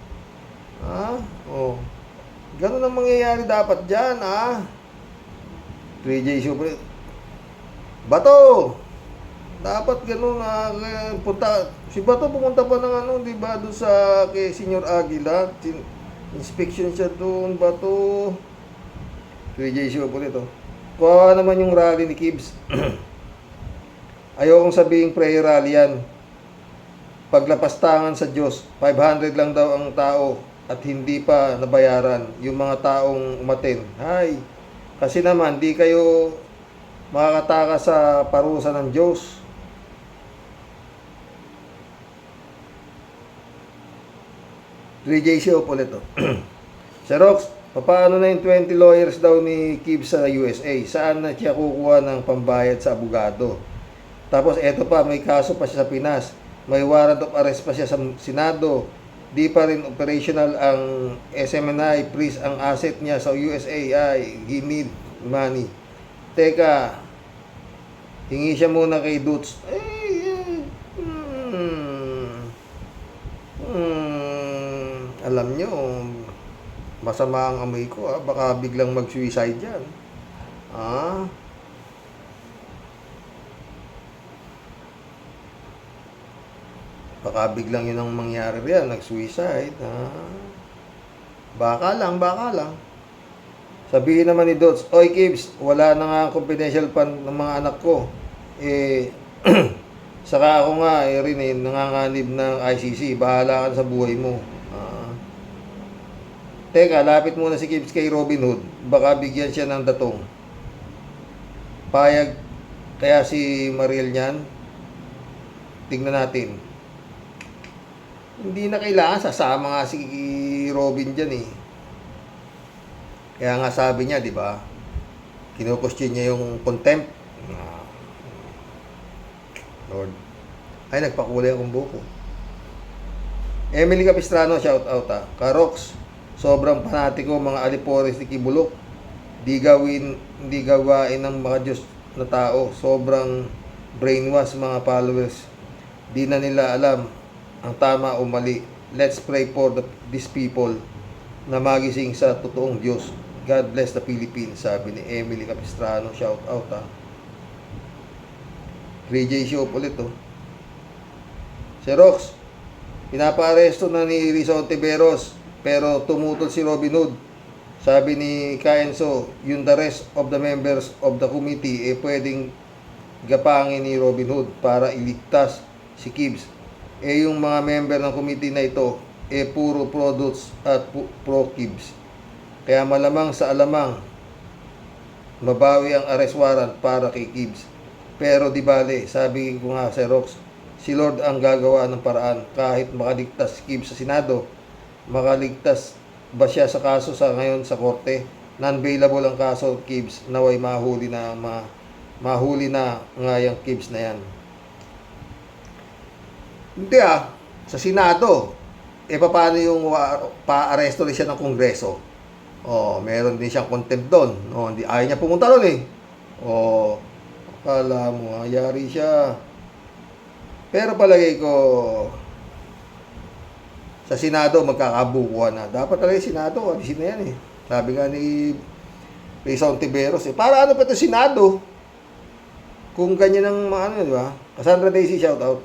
Speaker 1: Ganun ang mangyayari dapat dyan, 3J Show. Bato! Dapat ganun si Bato pumunta pa ng di ba, doon sa kay Senyor Aguila. Inspection siya doon, Bato. 3J Show po nito. Kuha naman yung rally ni Gibbs. Ayokong sabihin prayer rally yan. Paglapastangan sa Diyos, 500 lang daw ang tao at hindi pa nabayaran yung mga taong umaten. Kasi naman, di kayo makakataka sa parusa ng Diyos. Show po ulit, to. Sir Rox, paano na yung 20 lawyers daw ni Gibbs sa USA? Saan na siya kukuha ng pambayad sa abogado? Tapos eto pa, may kaso pa siya sa Pinas. May warrant of arrest pa siya sa Senado. Di pa rin operational ang SMNI, freeze ang asset niya sa USA. He need money. Teka, hingi siya muna kay Dutz. Alam nyo, masama ang amoy ko, baka biglang mag-suicide yan. Baka biglang yun ang mangyari riyan, nag-suicide. Baka lang. Sabihin naman ni Dots, Oy Gibbs, wala na nga ang confidential fund ng mga anak ko. Saka ako nga, rin nanganganib ng ICC. Bahala ka na sa buhay mo. Teka, lapit muna si Gibbs kay Robin Hood. Baka bigyan siya ng datong. Payag kaya si Mariel niyan? Tingnan natin. Hindi na kailangan, sasama nga si Robin dyan eh. Kaya nga sabi niya, di ba? Kino-question niya yung contempt. Lord. Ay, nagpakulay akong buko. Emily Capistrano, shout out ha. Karox, sobrang panatiko mga alipores ni Kibulok. Di gawain ng mga Diyos na tao. Sobrang brainwash mga followers. Di na nila alam ang tama o mali. Let's pray for these people na magising sa totoong Diyos. God bless the Philippines, sabi ni Emily Capistrano. Shout out ha. 3J show ulit oh. Si Rox, pinapaaresto na ni Rizal Tiberos pero tumutol si Robin Hood. Sabi ni Kaenzo, yung the rest of the members of the committee pwedeng gapangin ni Robin Hood para iligtas si Gibbs. Yung mga member ng committee na ito puro products at pro Gibbs. Kaya malamang sa alamang mabawi ang arrest warrant para kay Gibbs. Pero di bale, sabi ko nga sa Rox, si Lord ang gagawa ng paraan. Kahit makaligtas si Gibbs sa Senado, makaligtas ba siya sa kaso sa ngayon sa korte? Non-bailable ang kaso Gibbs, naway mahuli na nga yung Gibbs na yan. Hindi sa Senado, paano yung pa-aresto rin siya ng Kongreso? Meron din siyang contempt doon. Hindi ayaw niya pumunta doon eh. Akala mo, yari siya. Pero palagay ko, sa Senado, magkakabukuhan na. Dapat talaga yung Senado, alisin na yan eh. Sabi nga ni Rizal Tiberos para ano pa ito Senado? Kung ganyan ang mga di ba? Cassandra Daisy, shout out.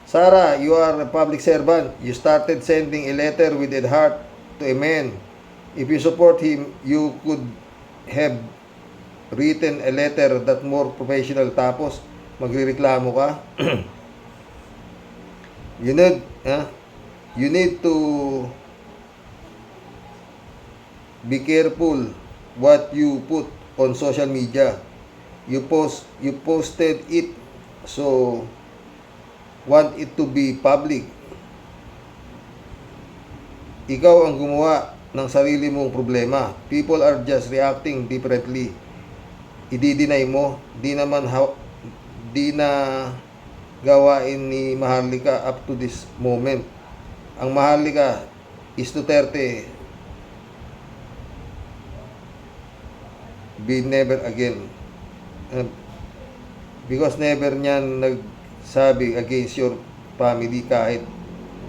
Speaker 1: Sarah, you are a public servant. You started sending a letter with a heart to a man. If you support him, you could have written a letter that more professional, tapos magrereklamo ka. you need to be careful what you put on social media. You posted it, so want it to be public. Ikaw ang gumawa ng sarili mong problema. People are just reacting differently. I-deny mo, di na gawain ni Maharlika up to this moment. Ang Maharlika is Duterte be never again. Because never niyan nagsabi against your family kahit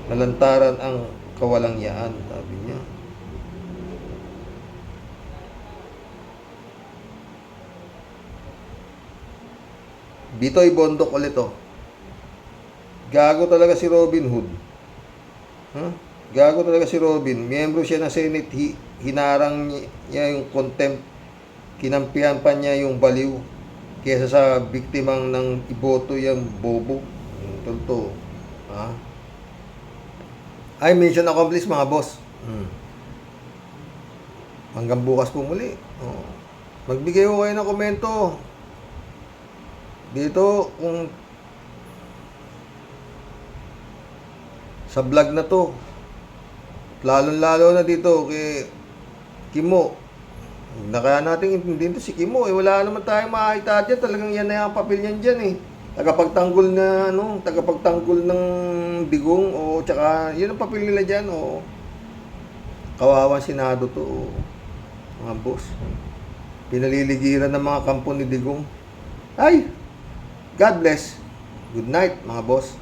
Speaker 1: nalantaran ang kawalangyaan, sabi niya. Bitoy Bondok ulit Gago talaga si Robin Hood. Gago talaga si Robin. Miyembro siya ng Senate. Hinarang niya yung contempt. Kinampihan pa niya yung baliw. Kesa sa biktimang ng iboto yung bobo. Totoo. Ay, mission accomplished mga boss. Hanggang bukas po muli. Magbigay ko kayo ng komento. Dito, kung sa vlog na to, lalong-lalo na dito kay Kimo. Na kaya natin intindihin to si Kimo. Wala naman tayong makakita dyan. Talagang yan na yung papel niyan dyan eh. Tagapagtanggol na, tagapagtanggol ng digong tsaka, yun ang papel nila dyan Kawawang Senado to mga boss. Pinaliligiran ng mga kampo ni Digong. Ay! God bless. Good night, mga boss.